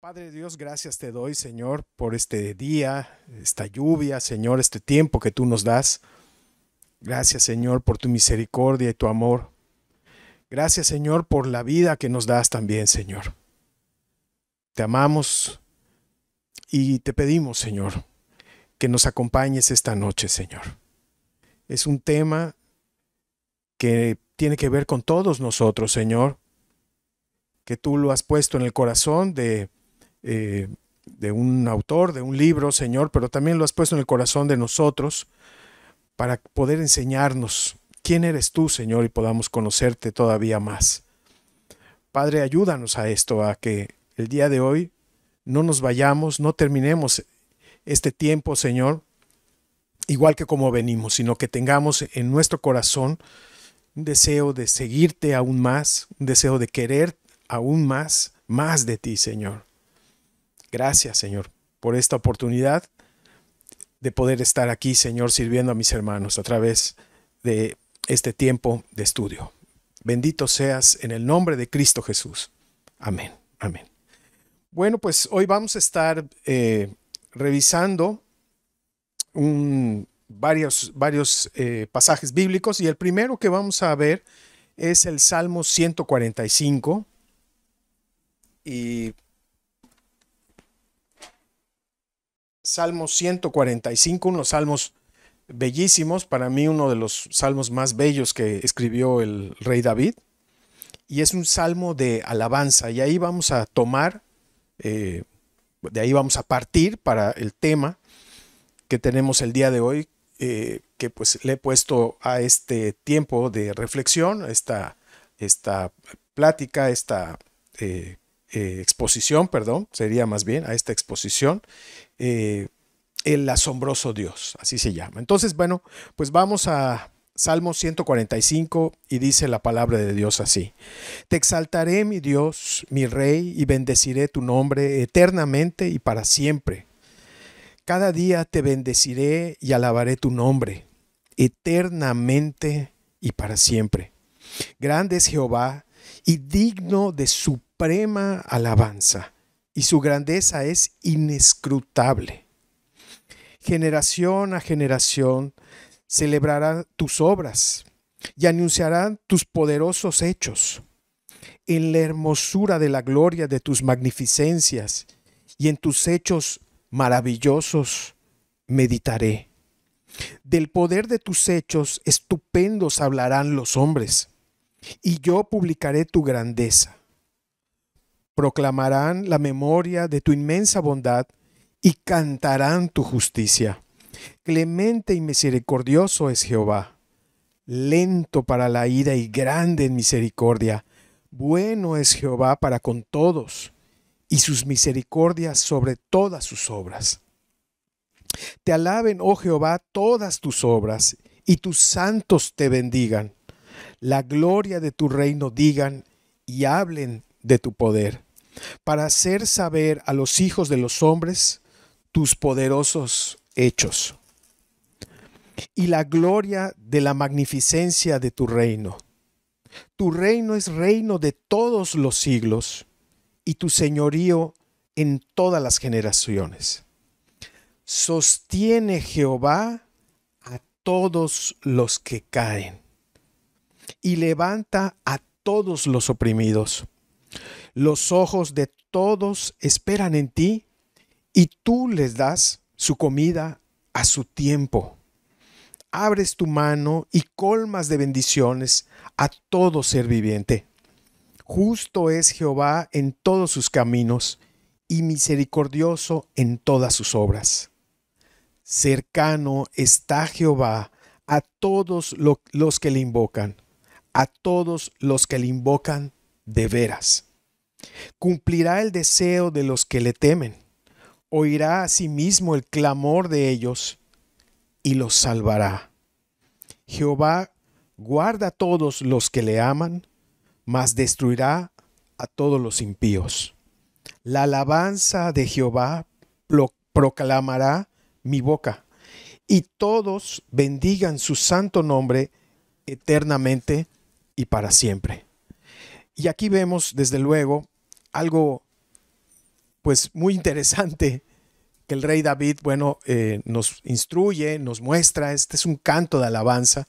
Padre Dios, gracias te doy, Señor, por este día, esta lluvia, Señor, este tiempo que tú nos das. Gracias, Señor, por tu misericordia y tu amor. Gracias, Señor, por la vida que nos das también, Señor. Te amamos y te pedimos, Señor, que nos acompañes esta noche, Señor. Es un tema que tiene que ver con todos nosotros, Señor, que tú lo has puesto en el corazón de un autor, de un libro, Señor, pero también lo has puesto en el corazón de nosotros para poder enseñarnos quién eres tú, Señor, y podamos conocerte todavía más. Padre, ayúdanos a esto, a que el día de hoy no nos vayamos, no terminemos este tiempo, Señor, igual que como venimos, sino que tengamos en nuestro corazón un deseo de seguirte aún más, un deseo de querer aún más de ti, Señor. Gracias, Señor, por esta oportunidad de poder estar aquí, Señor, sirviendo a mis hermanos a través de este tiempo de estudio. Bendito seas en el nombre de Cristo Jesús. Amén. Amén. Bueno, pues hoy vamos a estar revisando varios pasajes bíblicos, y el primero que vamos a ver es el Salmo 145. Y Salmo 145, unos salmos bellísimos, para mí uno de los salmos más bellos que escribió el rey David, y es un salmo de alabanza, y ahí vamos a tomar, de ahí vamos a partir para el tema que tenemos el día de hoy, que pues le he puesto a este tiempo de reflexión, esta plática, esta exposición, perdón, sería más bien a esta exposición, el asombroso Dios, así se llama. Entonces, bueno, pues vamos a Salmo 145 y dice la palabra de Dios así: Te exaltaré, mi Dios, mi Rey, y bendeciré tu nombre eternamente y para siempre. Cada día te bendeciré y alabaré tu nombre eternamente y para siempre. Grande es Jehová y digno de suprema alabanza, y su grandeza es inescrutable. Generación a generación celebrarán tus obras y anunciarán tus poderosos hechos. En la hermosura de la gloria de tus magnificencias y en tus hechos maravillosos meditaré. Del poder de tus hechos estupendos hablarán los hombres, y yo publicaré tu grandeza. Proclamarán la memoria de tu inmensa bondad y cantarán tu justicia. Clemente y misericordioso es Jehová, lento para la ira y grande en misericordia. Bueno es Jehová para con todos, y sus misericordias sobre todas sus obras. Te alaben, oh Jehová, todas tus obras, y tus santos te bendigan. La gloria de tu reino digan y hablen de tu poder, para hacer saber a los hijos de los hombres tus poderosos hechos y la gloria de la magnificencia de tu reino. Tu reino es reino de todos los siglos, y tu señorío en todas las generaciones. Sostiene Jehová a todos los que caen y levanta a todos los oprimidos. Los ojos de todos esperan en ti, y tú les das su comida a su tiempo. Abres tu mano y colmas de bendiciones a todo ser viviente. Justo es Jehová en todos sus caminos y misericordioso en todas sus obras. Cercano está Jehová a todos los que le invocan, a todos los que le invocan de veras. Cumplirá el deseo de los que le temen, oirá asimismo el clamor de ellos y los salvará. Jehová guarda a todos los que le aman, mas destruirá a todos los impíos. La alabanza de Jehová proclamará mi boca, y todos bendigan su santo nombre eternamente y para siempre. Y aquí vemos, desde luego, algo pues muy interesante que el rey David, bueno, nos instruye, nos muestra. Este es un canto de alabanza.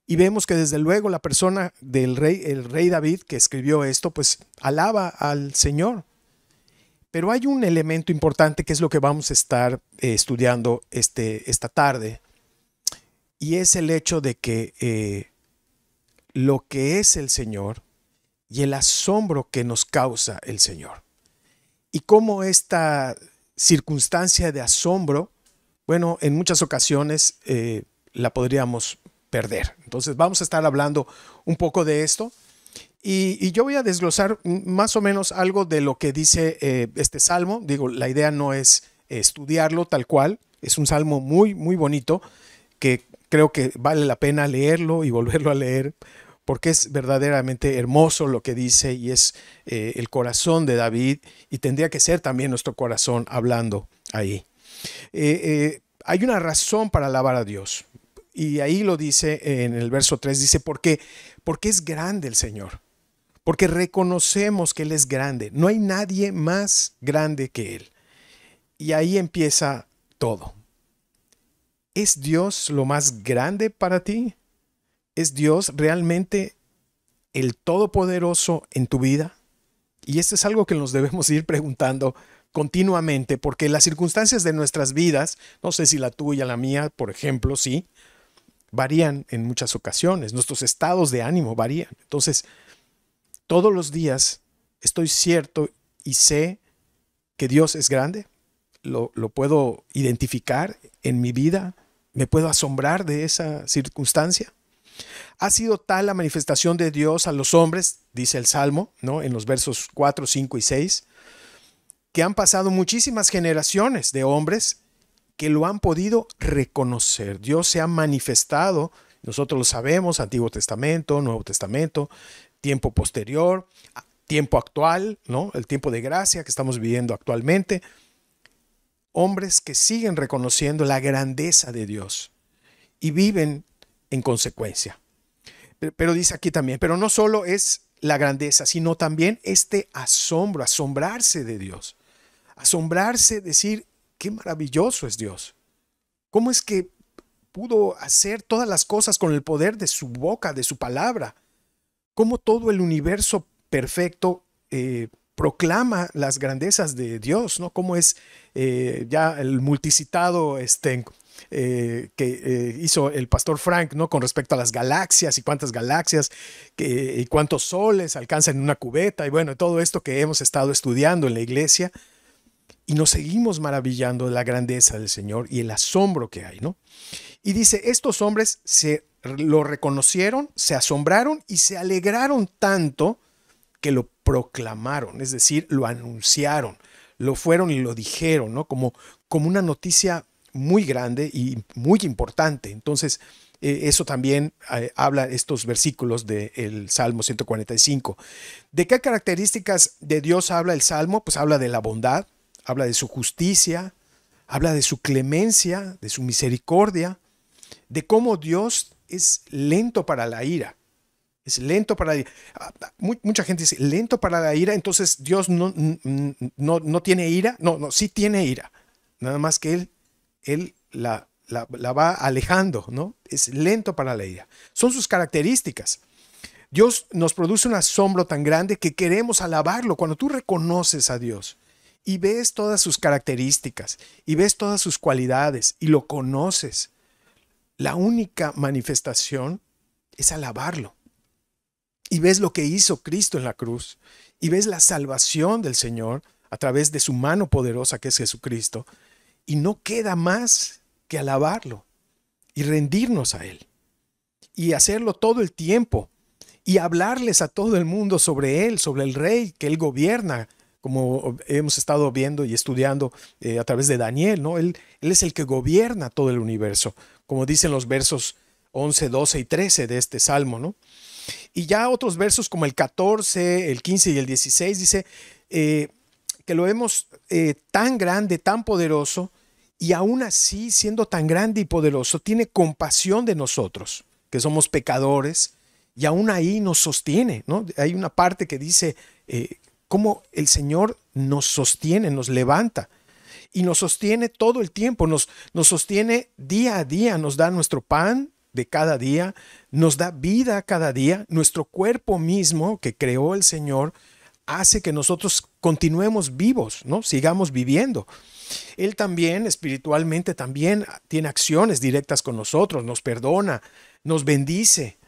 Y vemos que desde luego la persona del rey, el rey David que escribió esto, pues alaba al Señor. Pero hay un elemento importante que es lo que vamos a estar estudiando esta tarde. Y es el hecho de que lo que es el Señor y el asombro que nos causa el Señor. Y cómo esta circunstancia de asombro, bueno, en muchas ocasiones la podríamos perder. Entonces vamos a estar hablando un poco de esto. Y yo voy a desglosar más o menos algo de lo que dice este salmo. Digo, la idea no es estudiarlo tal cual. Es un salmo muy, muy bonito que creo que vale la pena leerlo y volverlo a leer porque es verdaderamente hermoso lo que dice y es el corazón de David y tendría que ser también nuestro corazón hablando ahí. Hay una razón para alabar a Dios y ahí lo dice en el verso 3, dice, porque es grande el Señor. Porque reconocemos que Él es grande. No hay nadie más grande que Él. Y ahí empieza todo. ¿Es Dios lo más grande para ti? ¿Es Dios realmente el Todopoderoso en tu vida? Y esto es algo que nos debemos ir preguntando continuamente, porque las circunstancias de nuestras vidas, no sé si la tuya, la mía, por ejemplo, sí, varían en muchas ocasiones. Nuestros estados de ánimo varían. Entonces, todos los días estoy cierto y sé que Dios es grande, lo puedo identificar en mi vida, me puedo asombrar de esa circunstancia. Ha sido tal la manifestación de Dios a los hombres, dice el Salmo, ¿no? En los versos 4, 5 y 6, que han pasado muchísimas generaciones de hombres que lo han podido reconocer. Dios se ha manifestado, nosotros lo sabemos, Antiguo Testamento, Nuevo Testamento, tiempo posterior, tiempo actual, ¿no? El tiempo de gracia que estamos viviendo actualmente. Hombres que siguen reconociendo la grandeza de Dios y viven en consecuencia. Pero dice aquí también, pero no solo es la grandeza, sino también este asombro, asombrarse de Dios. Asombrarse, decir, qué maravilloso es Dios. ¿Cómo es que pudo hacer todas las cosas con el poder de su boca, de su palabra? Cómo todo el universo perfecto proclama las grandezas de Dios, ¿no? Cómo es ya el multicitado que hizo el pastor Frank, ¿no? Con respecto a las galaxias y cuántas galaxias y cuántos soles alcanzan en una cubeta y bueno, todo esto que hemos estado estudiando en la iglesia y nos seguimos maravillando de la grandeza del Señor y el asombro que hay, ¿no? Y dice, estos hombres lo reconocieron, se asombraron y se alegraron tanto que lo proclamaron, es decir, lo anunciaron, lo fueron y lo dijeron, ¿no? Como una noticia muy grande y muy importante. Entonces, eso también habla estos versículos del Salmo 145. ¿De qué características de Dios habla el Salmo? Pues habla de la bondad, habla de su justicia, habla de su clemencia, de su misericordia, de cómo Dios es lento para la ira. Es lento para la ira. Mucha gente dice, lento para la ira, entonces Dios no tiene ira. No, sí tiene ira. Nada más que Él la va alejando, ¿no? Es lento para la ira. Son sus características. Dios nos produce un asombro tan grande que queremos alabarlo. Cuando tú reconoces a Dios y ves todas sus características y ves todas sus cualidades y lo conoces, la única manifestación es alabarlo. Y ves lo que hizo Cristo en la cruz y ves la salvación del Señor a través de su mano poderosa que es Jesucristo y no queda más que alabarlo y rendirnos a Él y hacerlo todo el tiempo y hablarles a todo el mundo sobre Él, sobre el Rey que Él gobierna, como hemos estado viendo y estudiando a través de Daniel, ¿no? Él es el que gobierna todo el universo, como dicen los versos 11, 12 y 13 de este Salmo, ¿no? Y ya otros versos como el 14, el 15 y el 16 dice que lo vemos tan grande, tan poderoso, y aún así, siendo tan grande y poderoso, tiene compasión de nosotros, que somos pecadores, y aún ahí nos sostiene, ¿no? Hay una parte que dice cómo el Señor nos sostiene, nos levanta y nos sostiene todo el tiempo, nos sostiene día a día, nos da nuestro pan de cada día, nos da vida cada día, nuestro cuerpo mismo que creó el Señor hace que nosotros continuemos vivos, ¿no? Sigamos viviendo. Él también, espiritualmente, también tiene acciones directas con nosotros, nos perdona, nos bendice,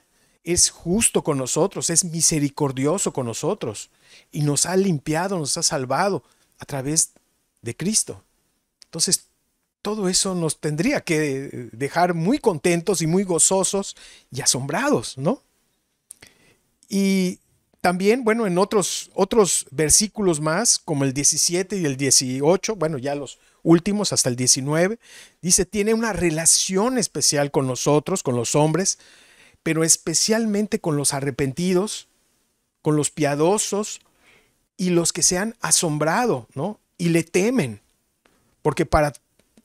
es justo con nosotros, es misericordioso con nosotros y nos ha limpiado, nos ha salvado a través de Cristo. Entonces, todo eso nos tendría que dejar muy contentos y muy gozosos y asombrados, ¿no? Y también, bueno, en otros versículos más, como el 17 y el 18, bueno, ya los últimos hasta el 19, dice, tiene una relación especial con nosotros, con los hombres, pero especialmente con los arrepentidos, con los piadosos y los que se han asombrado, ¿no? Y le temen, porque para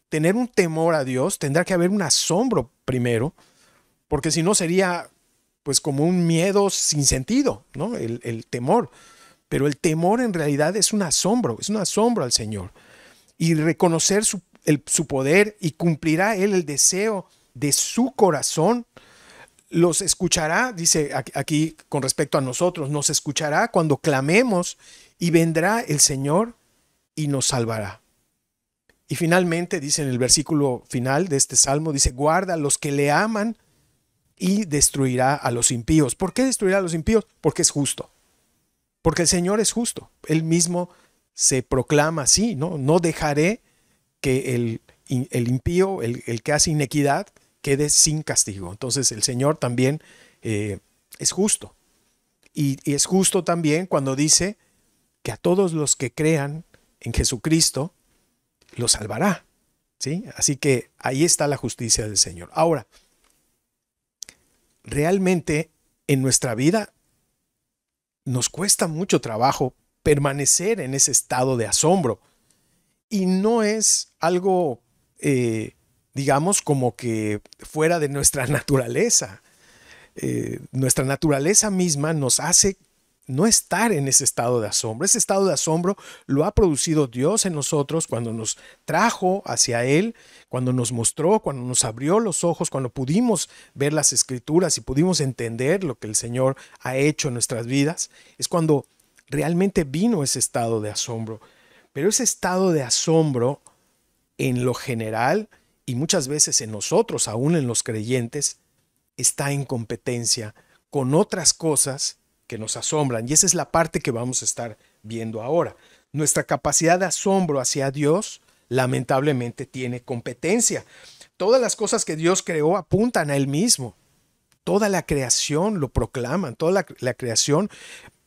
tener un temor a Dios tendrá que haber un asombro primero, porque si no sería pues como un miedo sin sentido, ¿no? El temor. Pero el temor en realidad es un asombro al Señor. Y reconocer su poder, y cumplirá Él el deseo de su corazón. Los escuchará, dice aquí con respecto a nosotros, nos escuchará cuando clamemos y vendrá el Señor y nos salvará. Y finalmente dice en el versículo final de este salmo, dice, guarda a los que le aman y destruirá a los impíos. ¿Por qué destruirá a los impíos? Porque es justo. Porque el Señor es justo. Él mismo se proclama así, ¿no? No dejaré que el impío, el que hace inequidad, quede sin castigo. Entonces el Señor también es justo. Y es justo también cuando dice que a todos los que crean en Jesucristo, los salvará, ¿sí? Así que ahí está la justicia del Señor. Ahora, realmente en nuestra vida nos cuesta mucho trabajo permanecer en ese estado de asombro. Y no es algo, digamos, como que fuera de nuestra naturaleza. Nuestra naturaleza misma nos hace no estar en ese estado de asombro. Ese estado de asombro lo ha producido Dios en nosotros cuando nos trajo hacia Él, cuando nos mostró, cuando nos abrió los ojos, cuando pudimos ver las Escrituras y pudimos entender lo que el Señor ha hecho en nuestras vidas. Es cuando realmente vino ese estado de asombro. Pero ese estado de asombro, en lo general, y muchas veces en nosotros, aún en los creyentes, está en competencia con otras cosas que nos asombran. Y esa es la parte que vamos a estar viendo ahora. Nuestra capacidad de asombro hacia Dios, lamentablemente, tiene competencia. Todas las cosas que Dios creó apuntan a Él mismo. Toda la creación lo proclaman, toda la creación.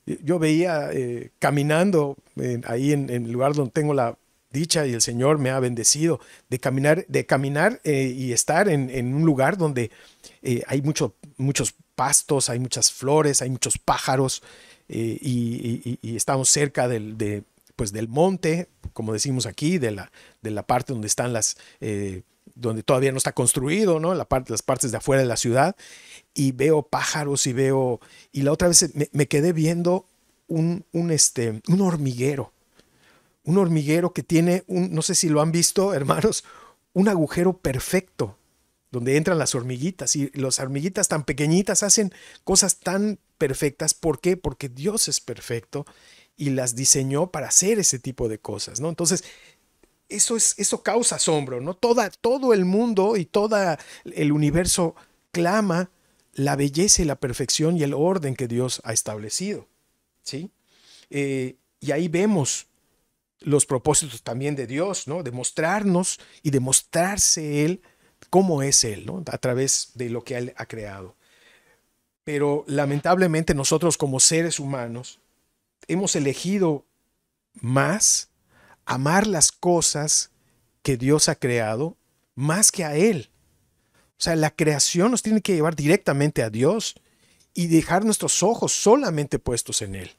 Yo veía caminando ahí en el lugar donde tengo la dicha y el Señor me ha bendecido de caminar y estar en un lugar donde hay muchos pastos, hay muchas flores, hay muchos pájaros y estamos cerca del monte, como decimos aquí, de la parte donde están donde todavía no está construido, ¿no? Las partes de afuera de la ciudad, y veo pájaros y la otra vez me quedé viendo un hormiguero. Un hormiguero que tiene no sé si lo han visto, hermanos, un agujero perfecto donde entran las hormiguitas, y las hormiguitas tan pequeñitas hacen cosas tan perfectas. ¿Por qué? Porque Dios es perfecto y las diseñó para hacer ese tipo de cosas, ¿no? Entonces, eso causa asombro, ¿no? Todo el mundo y todo el universo clama la belleza y la perfección y el orden que Dios ha establecido, ¿sí? Y ahí vemos los propósitos también de Dios, ¿no? De mostrarnos y de mostrarse Él cómo es Él, ¿no? A través de lo que Él ha creado. Pero lamentablemente nosotros como seres humanos hemos elegido más amar las cosas que Dios ha creado más que a Él. O sea, la creación nos tiene que llevar directamente a Dios y dejar nuestros ojos solamente puestos en Él.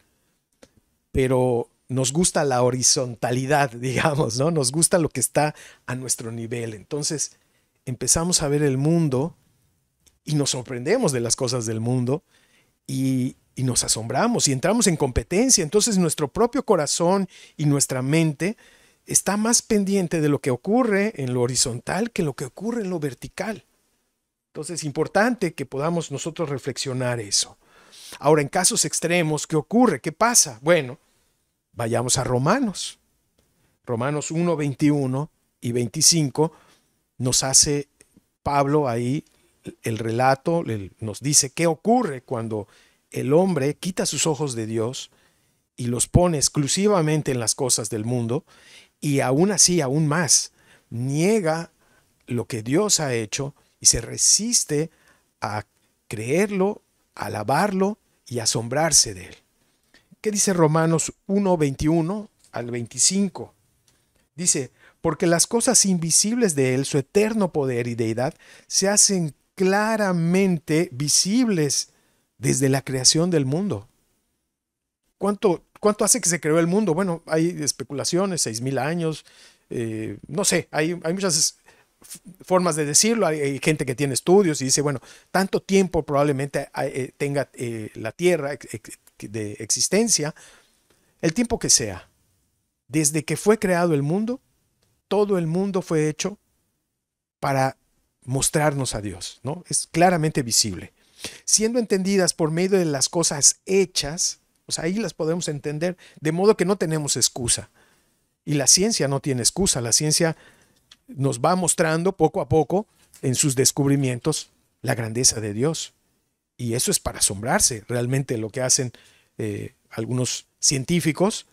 Pero nos gusta la horizontalidad, digamos, ¿no? Nos gusta lo que está a nuestro nivel. Entonces empezamos a ver el mundo y nos sorprendemos de las cosas del mundo y y nos asombramos y entramos en competencia. Entonces nuestro propio corazón y nuestra mente está más pendiente de lo que ocurre en lo horizontal que lo que ocurre en lo vertical. Entonces es importante que podamos nosotros reflexionar eso. Ahora, en casos extremos, ¿qué ocurre? ¿Qué pasa? Bueno, vayamos a Romanos. Romanos 1, 21 y 25 nos hace Pablo ahí el relato, nos dice qué ocurre cuando el hombre quita sus ojos de Dios y los pone exclusivamente en las cosas del mundo, y aún así, aún más, niega lo que Dios ha hecho y se resiste a creerlo, a alabarlo y asombrarse de él. ¿Qué dice Romanos 1, 21 al 25? Dice, porque las cosas invisibles de él, su eterno poder y deidad, se hacen claramente visibles desde la creación del mundo. ¿Cuánto hace que se creó el mundo? Bueno, hay especulaciones, 6,000 años, no sé, hay muchas formas de decirlo. Hay gente que tiene estudios y dice, bueno, tanto tiempo probablemente tenga la Tierra de existencia, el tiempo que sea. Desde que fue creado el mundo, todo el mundo fue hecho para mostrarnos a Dios, ¿no? Es claramente visible. Siendo entendidas por medio de las cosas hechas, o sea, ahí las podemos entender, de modo que no tenemos excusa. Y la ciencia no tiene excusa. La ciencia nos va mostrando poco a poco en sus descubrimientos la grandeza de Dios. Y eso es para asombrarse realmente lo que hacen algunos científicos,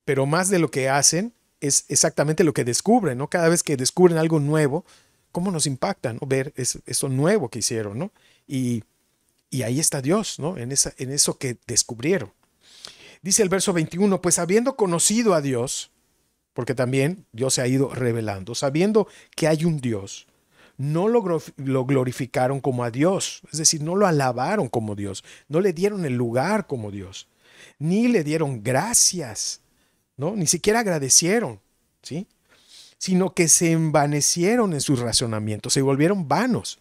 pero más de lo que hacen es exactamente lo que descubren, ¿no? Cada vez que descubren algo nuevo, ¿cómo nos impacta, ¿no? Ver eso nuevo que hicieron, ¿no? Y ahí está Dios, ¿no? En eso que descubrieron. Dice el verso 21, pues habiendo conocido a Dios, porque también Dios se ha ido revelando, sabiendo que hay un Dios, no lo glorificaron como a Dios, es decir, no lo alabaron como Dios, no le dieron el lugar como Dios, ni le dieron gracias, ¿no? Ni siquiera agradecieron, ¿sí? Sino que se envanecieron en sus razonamientos, se volvieron vanos,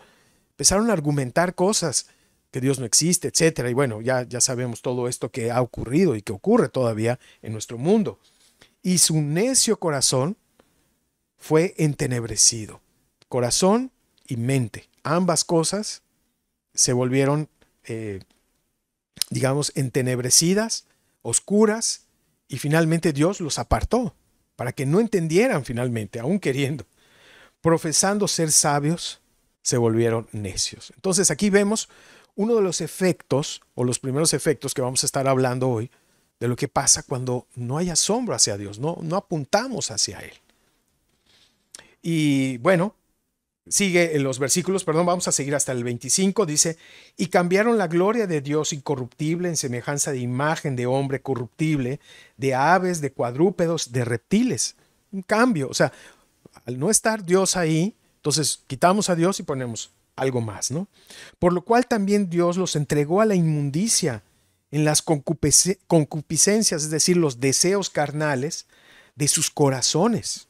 empezaron a argumentar cosas, que Dios no existe, etcétera. Y bueno, ya sabemos todo esto que ha ocurrido y que ocurre todavía en nuestro mundo. Y su necio corazón fue entenebrecido. Corazón y mente, ambas cosas se volvieron, digamos, entenebrecidas, oscuras, y finalmente Dios los apartó para que no entendieran finalmente, aún queriendo. Profesando ser sabios, se volvieron necios. Entonces aquí vemos uno de los efectos, o los primeros efectos que vamos a estar hablando hoy, de lo que pasa cuando no hay asombro hacia Dios, no apuntamos hacia Él. Y bueno, sigue en los versículos, vamos a seguir hasta el 25, dice, y cambiaron la gloria de Dios incorruptible en semejanza de imagen de hombre corruptible, de aves, de cuadrúpedos, de reptiles. Un cambio, o sea, al no estar Dios ahí, entonces quitamos a Dios y ponemos algo más, ¿no? Por lo cual también Dios los entregó a la inmundicia en las concupiscencias, es decir, los deseos carnales de sus corazones,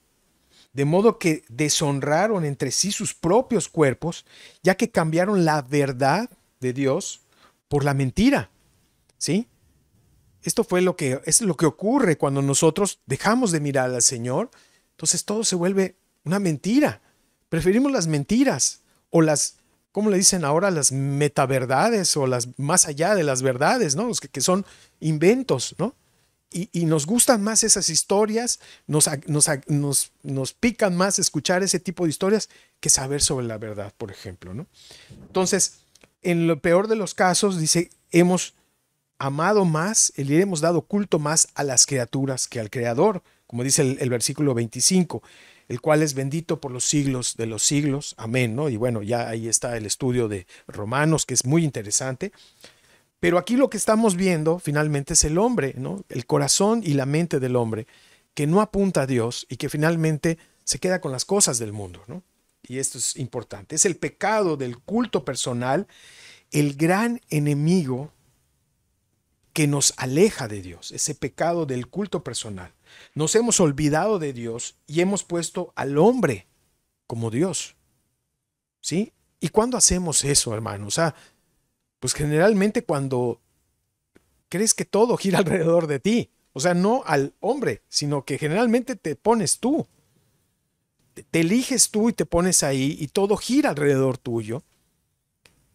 de modo que deshonraron entre sí sus propios cuerpos, ya que cambiaron la verdad de Dios por la mentira, ¿sí? Esto es lo que ocurre cuando nosotros dejamos de mirar al Señor, entonces todo se vuelve una mentira. Preferimos las mentiras o las, ¿cómo le dicen ahora? Las metaverdades o las más allá de las verdades, ¿no? Que son inventos, ¿no? Y nos gustan más esas historias, nos pican más escuchar ese tipo de historias que saber sobre la verdad, por ejemplo, ¿no? Entonces, en lo peor de los casos, dice, hemos amado más, le hemos dado culto más a las criaturas que al Creador, como dice el versículo 25, el cual es bendito por los siglos de los siglos. Amén, ¿no? Y bueno, ya ahí está el estudio de Romanos, que es muy interesante. Pero aquí lo que estamos viendo finalmente es el hombre, ¿no? El corazón y la mente del hombre, que no apunta a Dios y que finalmente se queda con las cosas del mundo, ¿no? Y esto es importante. Es el pecado del culto personal, el gran enemigo que nos aleja de Dios, ese pecado del culto personal. Nos hemos olvidado de Dios y hemos puesto al hombre como Dios, ¿sí? ¿Y cuándo hacemos eso, hermano? O sea, pues generalmente cuando crees que todo gira alrededor de ti. O sea, no al hombre, sino que generalmente te pones tú. Te eliges tú y te pones ahí y todo gira alrededor tuyo.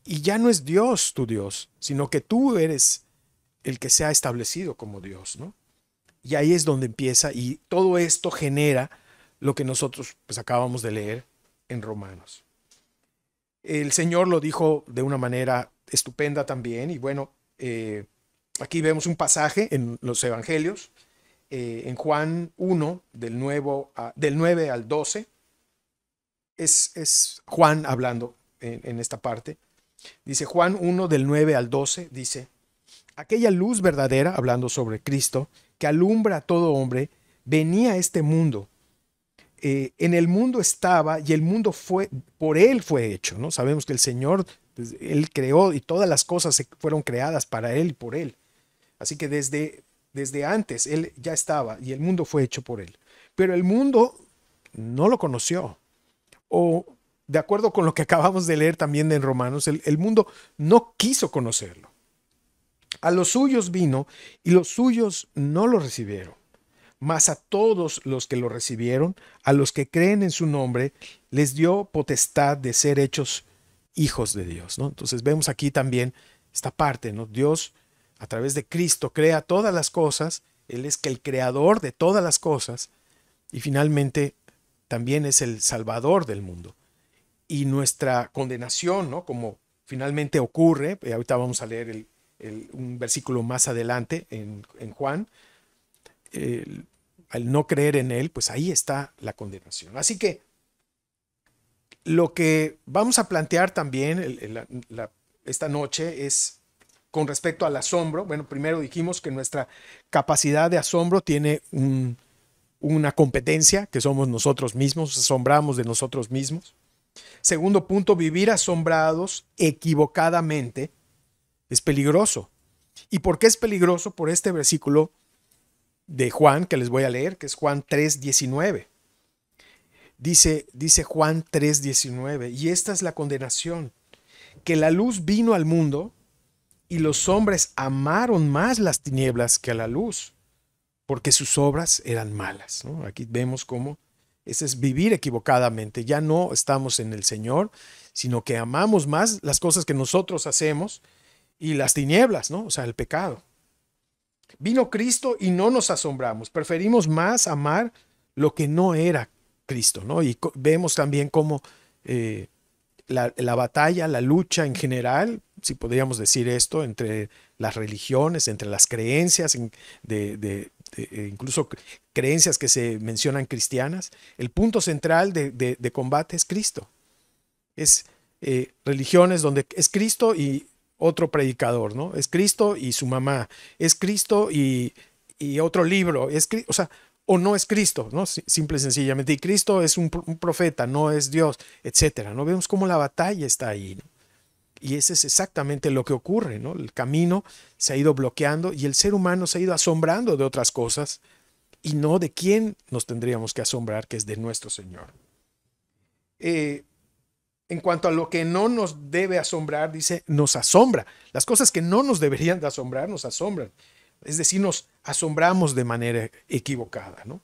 Y ya no es Dios tu Dios, sino que tú eres el que se ha establecido como Dios, ¿no? Y ahí es donde empieza y todo esto genera lo que nosotros pues acabamos de leer en Romanos. El Señor lo dijo de una manera estupenda también y bueno, aquí vemos un pasaje en los Evangelios, en Juan 1, del 9 al 12, es Juan hablando en esta parte. Dice Juan 1 del 9 al 12, dice, aquella luz verdadera, hablando sobre Cristo, que alumbra a todo hombre, venía a este mundo. En el mundo estaba y el mundo fue, por él fue hecho, ¿no? Sabemos que el Señor, pues, él creó y todas las cosas fueron creadas para él y por él. Así que desde antes él ya estaba y el mundo fue hecho por él. Pero el mundo no lo conoció. O de acuerdo con lo que acabamos de leer también en Romanos, el mundo no quiso conocerlo. A los suyos vino y los suyos no lo recibieron. Mas a todos los que lo recibieron, a los que creen en su nombre, les dio potestad de ser hechos hijos de Dios, ¿no? Entonces vemos aquí también esta parte, ¿no? Dios a través de Cristo crea todas las cosas, Él es el creador de todas las cosas y finalmente también es el salvador del mundo. Y nuestra condenación, ¿no? Como finalmente ocurre, ahorita vamos a leer un versículo más adelante en Juan, al no creer en Él, pues ahí está la condenación. Así que lo que vamos a plantear también esta noche es con respecto al asombro. Bueno, primero dijimos que nuestra capacidad de asombro tiene una competencia, que somos nosotros mismos, asombramos de nosotros mismos. Segundo punto, vivir asombrados equivocadamente es peligroso. ¿Y por qué es peligroso? Por este versículo de Juan que les voy a leer, que es Juan 3:19. Dice Juan 3:19, y esta es la condenación, que la luz vino al mundo y los hombres amaron más las tinieblas que a la luz, porque sus obras eran malas, ¿no? Aquí vemos cómo ese es vivir equivocadamente. Ya no estamos en el Señor, sino que amamos más las cosas que nosotros hacemos y las tinieblas, ¿no? O sea, el pecado. Vino Cristo y no nos asombramos. Preferimos más amar lo que no era Cristo, ¿no? Y vemos también cómo la batalla, la lucha en general, si podríamos decir esto, entre las religiones, entre las creencias, incluso creencias que se mencionan cristianas, el punto central de combate es Cristo. Es religiones donde es Cristo y otro predicador, ¿no? Es Cristo y su mamá, es Cristo y otro libro, o sea, o no es Cristo, ¿no? Simple y sencillamente, y Cristo es un profeta, no es Dios, etcétera, ¿no? Vemos cómo la batalla está ahí, ¿no? Y ese es exactamente lo que ocurre, ¿no? El camino se ha ido bloqueando y el ser humano se ha ido asombrando de otras cosas y no de quién nos tendríamos que asombrar, que es de nuestro Señor. En cuanto a lo que no nos debe asombrar, dice, nos asombra. Las cosas que no nos deberían de asombrar, nos asombran. Es decir, nos asombramos de manera equivocada, ¿no?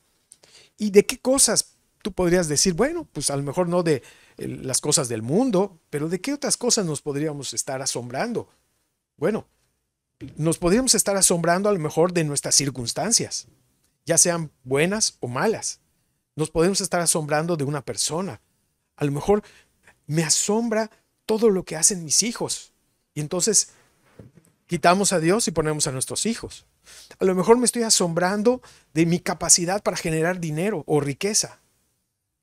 ¿Y de qué cosas tú podrías decir? Bueno, pues a lo mejor no de las cosas del mundo, pero ¿de qué otras cosas nos podríamos estar asombrando? Bueno, nos podríamos estar asombrando a lo mejor de nuestras circunstancias, ya sean buenas o malas. Nos podemos estar asombrando de una persona. A lo mejor me asombra todo lo que hacen mis hijos. Y entonces quitamos a Dios y ponemos a nuestros hijos. A lo mejor me estoy asombrando de mi capacidad para generar dinero o riqueza.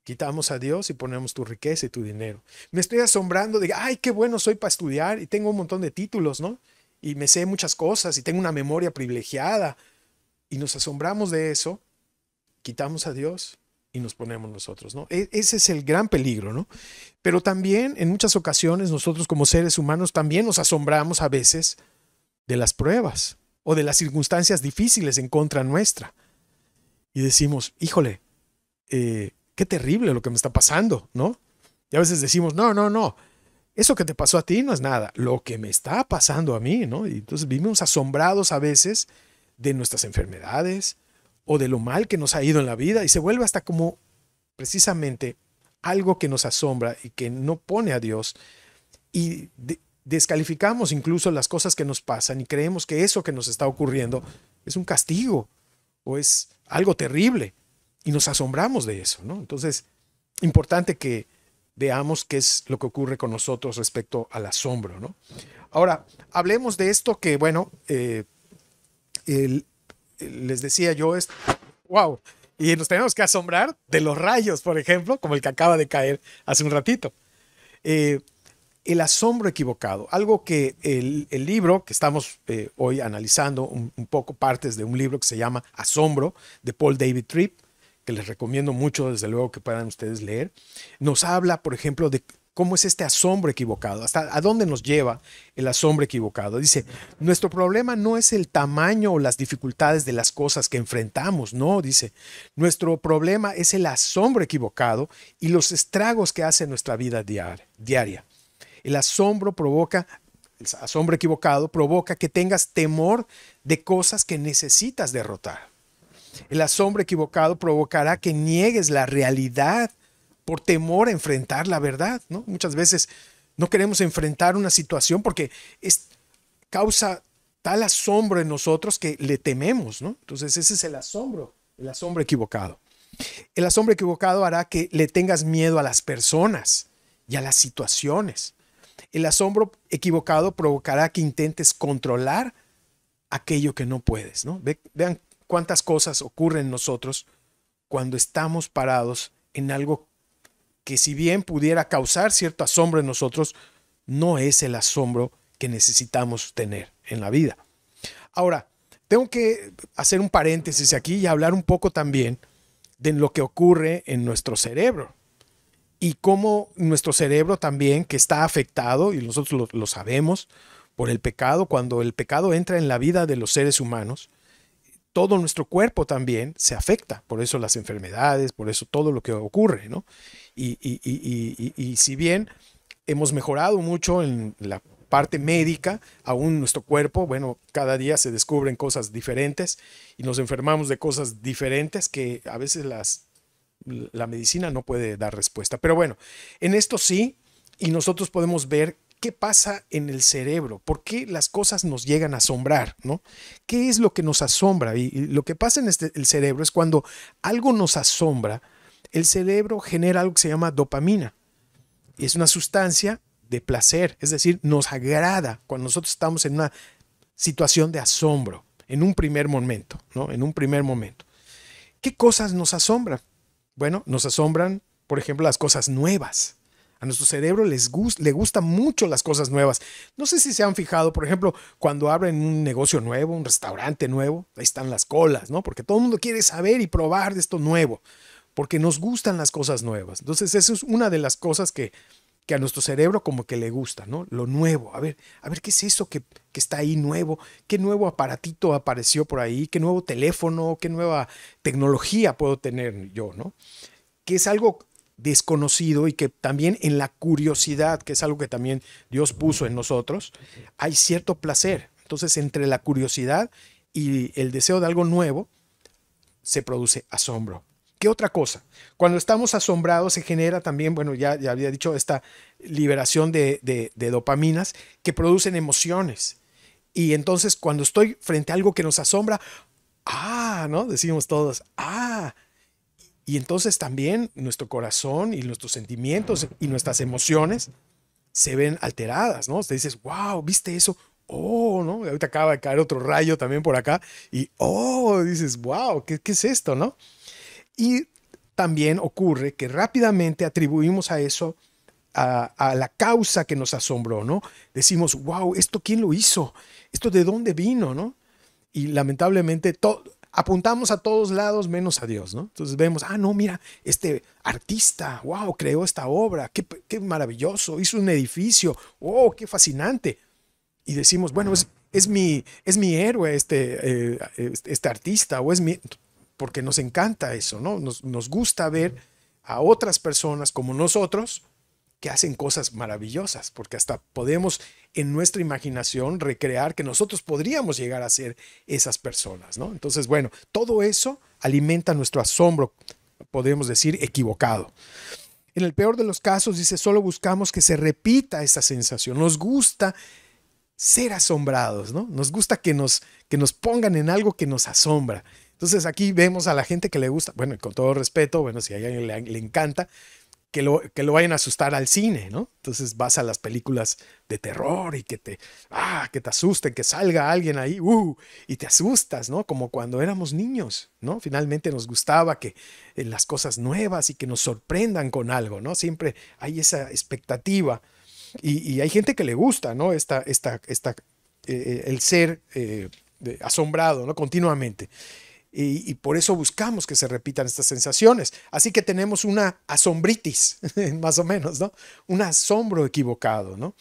Quitamos a Dios y ponemos tu riqueza y tu dinero. Me estoy asombrando de, ay, qué bueno soy para estudiar y tengo un montón de títulos, ¿no? Y me sé muchas cosas y tengo una memoria privilegiada. Y nos asombramos de eso, quitamos a Dios y nos ponemos nosotros, ¿no? Ese es el gran peligro, ¿no? Pero también en muchas ocasiones nosotros como seres humanos también nos asombramos a veces de las pruebas o de las circunstancias difíciles en contra nuestra. Y decimos, híjole, qué terrible lo que me está pasando, ¿no? Y a veces decimos, no. eso que te pasó a ti no es nada, lo que me está pasando a mí, ¿no? Y entonces vivimos asombrados a veces de nuestras enfermedades o de lo mal que nos ha ido en la vida y se vuelve hasta como precisamente algo que nos asombra y que no pone a Dios y descalificamos incluso las cosas que nos pasan y creemos que eso que nos está ocurriendo es un castigo o es algo terrible y nos asombramos de eso, ¿no? Entonces, importante que veamos qué es lo que ocurre con nosotros respecto al asombro, ¿no? Ahora, hablemos de esto que, bueno, les decía yo, wow, y nos tenemos que asombrar de los rayos, por ejemplo, como el que acaba de caer hace un ratito. El asombro equivocado, algo que el libro que estamos hoy analizando, un poco partes de un libro que se llama Asombro, de Paul David Tripp, que les recomiendo mucho, desde luego, que puedan ustedes leer, nos habla, por ejemplo, de cómo es este asombro equivocado, hasta a dónde nos lleva el asombro equivocado. Dice, nuestro problema no es el tamaño o las dificultades de las cosas que enfrentamos, no, dice, nuestro problema es el asombro equivocado y los estragos que hace nuestra vida diaria. El asombro equivocado provoca que tengas temor de cosas que necesitas derrotar. El asombro equivocado provocará que niegues la realidad por temor a enfrentar la verdad, ¿no? Muchas veces no queremos enfrentar una situación porque causa tal asombro en nosotros que le tememos, ¿no? Entonces ese es el asombro equivocado. El asombro equivocado hará que le tengas miedo a las personas y a las situaciones. El asombro equivocado provocará que intentes controlar aquello que no puedes, ¿no? Vean cuántas cosas ocurren en nosotros cuando estamos parados en algo que, si bien pudiera causar cierto asombro en nosotros, no es el asombro que necesitamos tener en la vida. Ahora, tengo que hacer un paréntesis aquí y hablar un poco también de lo que ocurre en nuestro cerebro y cómo nuestro cerebro también, que está afectado, y nosotros lo sabemos, por el pecado. Cuando el pecado entra en la vida de los seres humanos, todo nuestro cuerpo también se afecta, por eso las enfermedades, por eso todo lo que ocurre, ¿no? Y si bien hemos mejorado mucho en la parte médica, aún nuestro cuerpo, bueno, cada día se descubren cosas diferentes y nos enfermamos de cosas diferentes que a veces la medicina no puede dar respuesta. Pero bueno, en esto sí, y nosotros podemos ver qué pasa en el cerebro, por qué las cosas nos llegan a asombrar, ¿no? ¿Qué es lo que nos asombra? Y lo que pasa en el cerebro es cuando algo nos asombra, el cerebro genera algo que se llama dopamina. Y es una sustancia de placer, es decir, nos agrada cuando nosotros estamos en una situación de asombro, en un primer momento, ¿no? En un primer momento. ¿Qué cosas nos asombran? Bueno, nos asombran, por ejemplo, las cosas nuevas. A nuestro cerebro le gustan mucho las cosas nuevas. No sé si se han fijado, por ejemplo, cuando abren un negocio nuevo, un restaurante nuevo, ahí están las colas, ¿no? Porque todo el mundo quiere saber y probar de esto nuevo, porque nos gustan las cosas nuevas. Entonces, eso es una de las cosas que a nuestro cerebro como que le gusta, ¿no? Lo nuevo. A ver, ¿qué es eso que está ahí nuevo? ¿Qué nuevo aparatito apareció por ahí? ¿Qué nuevo teléfono? ¿Qué nueva tecnología puedo tener yo, ¿no? Que es algo desconocido y que también en la curiosidad, que es algo que también Dios puso en nosotros, hay cierto placer. Entonces, entre la curiosidad y el deseo de algo nuevo, se produce asombro. ¿Qué otra cosa? Cuando estamos asombrados se genera también, bueno, ya había dicho, esta liberación de dopaminas que producen emociones. Y entonces cuando estoy frente a algo que nos asombra, ¿no? Decimos todos, y entonces también nuestro corazón y nuestros sentimientos y nuestras emociones se ven alteradas, ¿no? Te dices, wow, ¿viste eso? Oh, ¿no? Ahorita acaba de caer otro rayo también por acá y, dices, wow, ¿qué es esto, no? Y también ocurre que rápidamente atribuimos a eso, a la causa que nos asombró, ¿no? Decimos, wow, ¿esto quién lo hizo? ¿Esto de dónde vino, no? Y lamentablemente apuntamos a todos lados menos a Dios, ¿no? Entonces vemos, no, mira, este artista, wow, creó esta obra, qué maravilloso, hizo un edificio, qué fascinante. Y decimos, bueno, es mi héroe este artista, porque nos encanta eso, ¿no? Nos gusta ver a otras personas como nosotros que hacen cosas maravillosas, porque hasta podemos en nuestra imaginación recrear que nosotros podríamos llegar a ser esas personas, ¿no? Entonces, bueno, todo eso alimenta nuestro asombro, podemos decir, equivocado. En el peor de los casos, dice, solo buscamos que se repita esa sensación. Nos gusta ser asombrados, ¿no? Nos gusta que nos pongan en algo que nos asombra. Entonces aquí vemos a la gente que le gusta, bueno, con todo respeto, bueno, si a alguien le encanta, que lo vayan a asustar al cine, ¿no? Entonces vas a las películas de terror y que te asusten, que salga alguien ahí, y te asustas, ¿no? Como cuando éramos niños, ¿no? Finalmente nos gustaba que las cosas nuevas y que nos sorprendan con algo, ¿no? Siempre hay esa expectativa y hay gente que le gusta, ¿no? El ser asombrado, ¿no? Continuamente. Y por eso buscamos que se repitan estas sensaciones. Así que tenemos una asombritis, más o menos, ¿no? Un asombro equivocado, ¿no?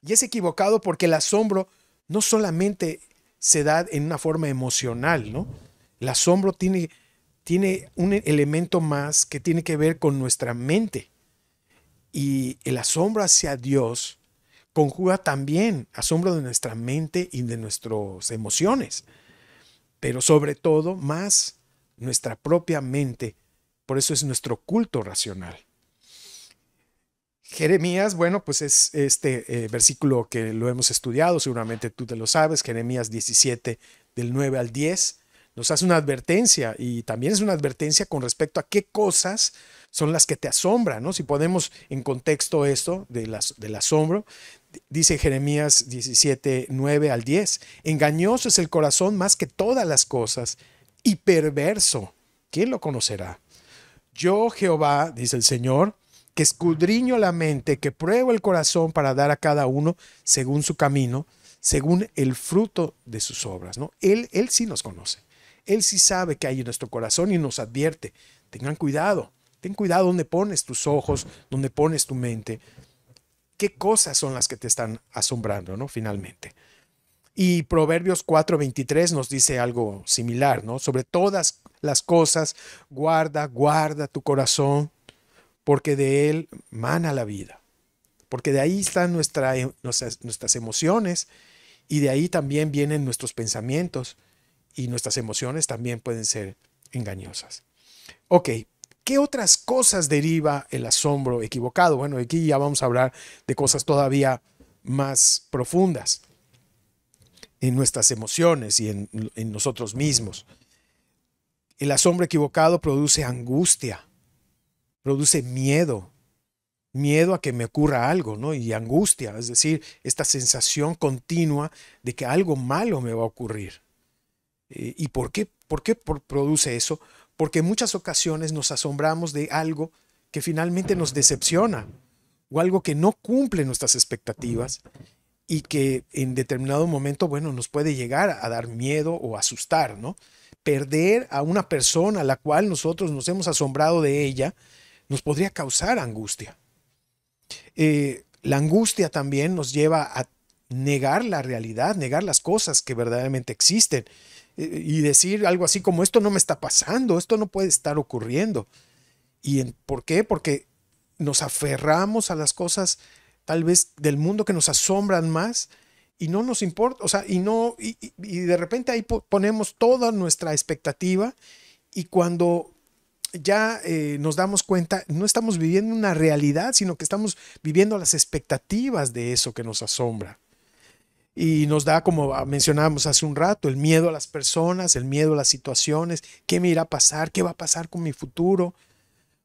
Y es equivocado porque el asombro no solamente se da en una forma emocional, ¿no? El asombro tiene un elemento más que tiene que ver con nuestra mente. Y el asombro hacia Dios conjuga también asombro de nuestra mente y de nuestras emociones, pero sobre todo más nuestra propia mente. Por eso es nuestro culto racional. Jeremías, bueno, pues es este versículo que lo hemos estudiado, seguramente tú te lo sabes, Jeremías 17 del 9 al 10, nos hace una advertencia y también es una advertencia con respecto a qué cosas son las que te asombran, ¿no? Si ponemos en contexto esto del asombro, dice Jeremías 17, 9 al 10, engañoso es el corazón más que todas las cosas y perverso, ¿quién lo conocerá? Yo, Jehová, dice el Señor, que escudriño la mente, que pruebo el corazón para dar a cada uno según su camino, según el fruto de sus obras, ¿no? Él sí nos conoce. Él sí sabe qué hay en nuestro corazón y nos advierte. Tengan cuidado. Ten cuidado donde pones tus ojos, donde pones tu mente. ¿Qué cosas son las que te están asombrando, ¿no? Finalmente. Y Proverbios 4:23 nos dice algo similar, ¿no? Sobre todas las cosas, guarda tu corazón, porque de él mana la vida. Porque de ahí están nuestras emociones y de ahí también vienen nuestros pensamientos y nuestras emociones también pueden ser engañosas. Ok, ¿qué otras cosas deriva el asombro equivocado? Bueno, aquí ya vamos a hablar de cosas todavía más profundas en nuestras emociones y en nosotros mismos. El asombro equivocado produce angustia, produce miedo a que me ocurra algo, ¿no? Y angustia, es decir, esta sensación continua de que algo malo me va a ocurrir. ¿Y por qué produce eso? Porque en muchas ocasiones nos asombramos de algo que finalmente nos decepciona o algo que no cumple nuestras expectativas y que en determinado momento, bueno, nos puede llegar a dar miedo o asustar, ¿no? Perder a una persona a la cual nosotros nos hemos asombrado de ella nos podría causar angustia. La angustia también nos lleva a negar la realidad, negar las cosas que verdaderamente existen y decir algo así como esto no me está pasando, esto no puede estar ocurriendo. ¿Por qué? Porque nos aferramos a las cosas tal vez del mundo que nos asombran más y no nos importa, o sea, y de repente ahí ponemos toda nuestra expectativa y cuando ya nos damos cuenta, no estamos viviendo una realidad, sino que estamos viviendo las expectativas de eso que nos asombra. Y nos da, como mencionábamos hace un rato, el miedo a las personas, el miedo a las situaciones, qué me irá a pasar, qué va a pasar con mi futuro,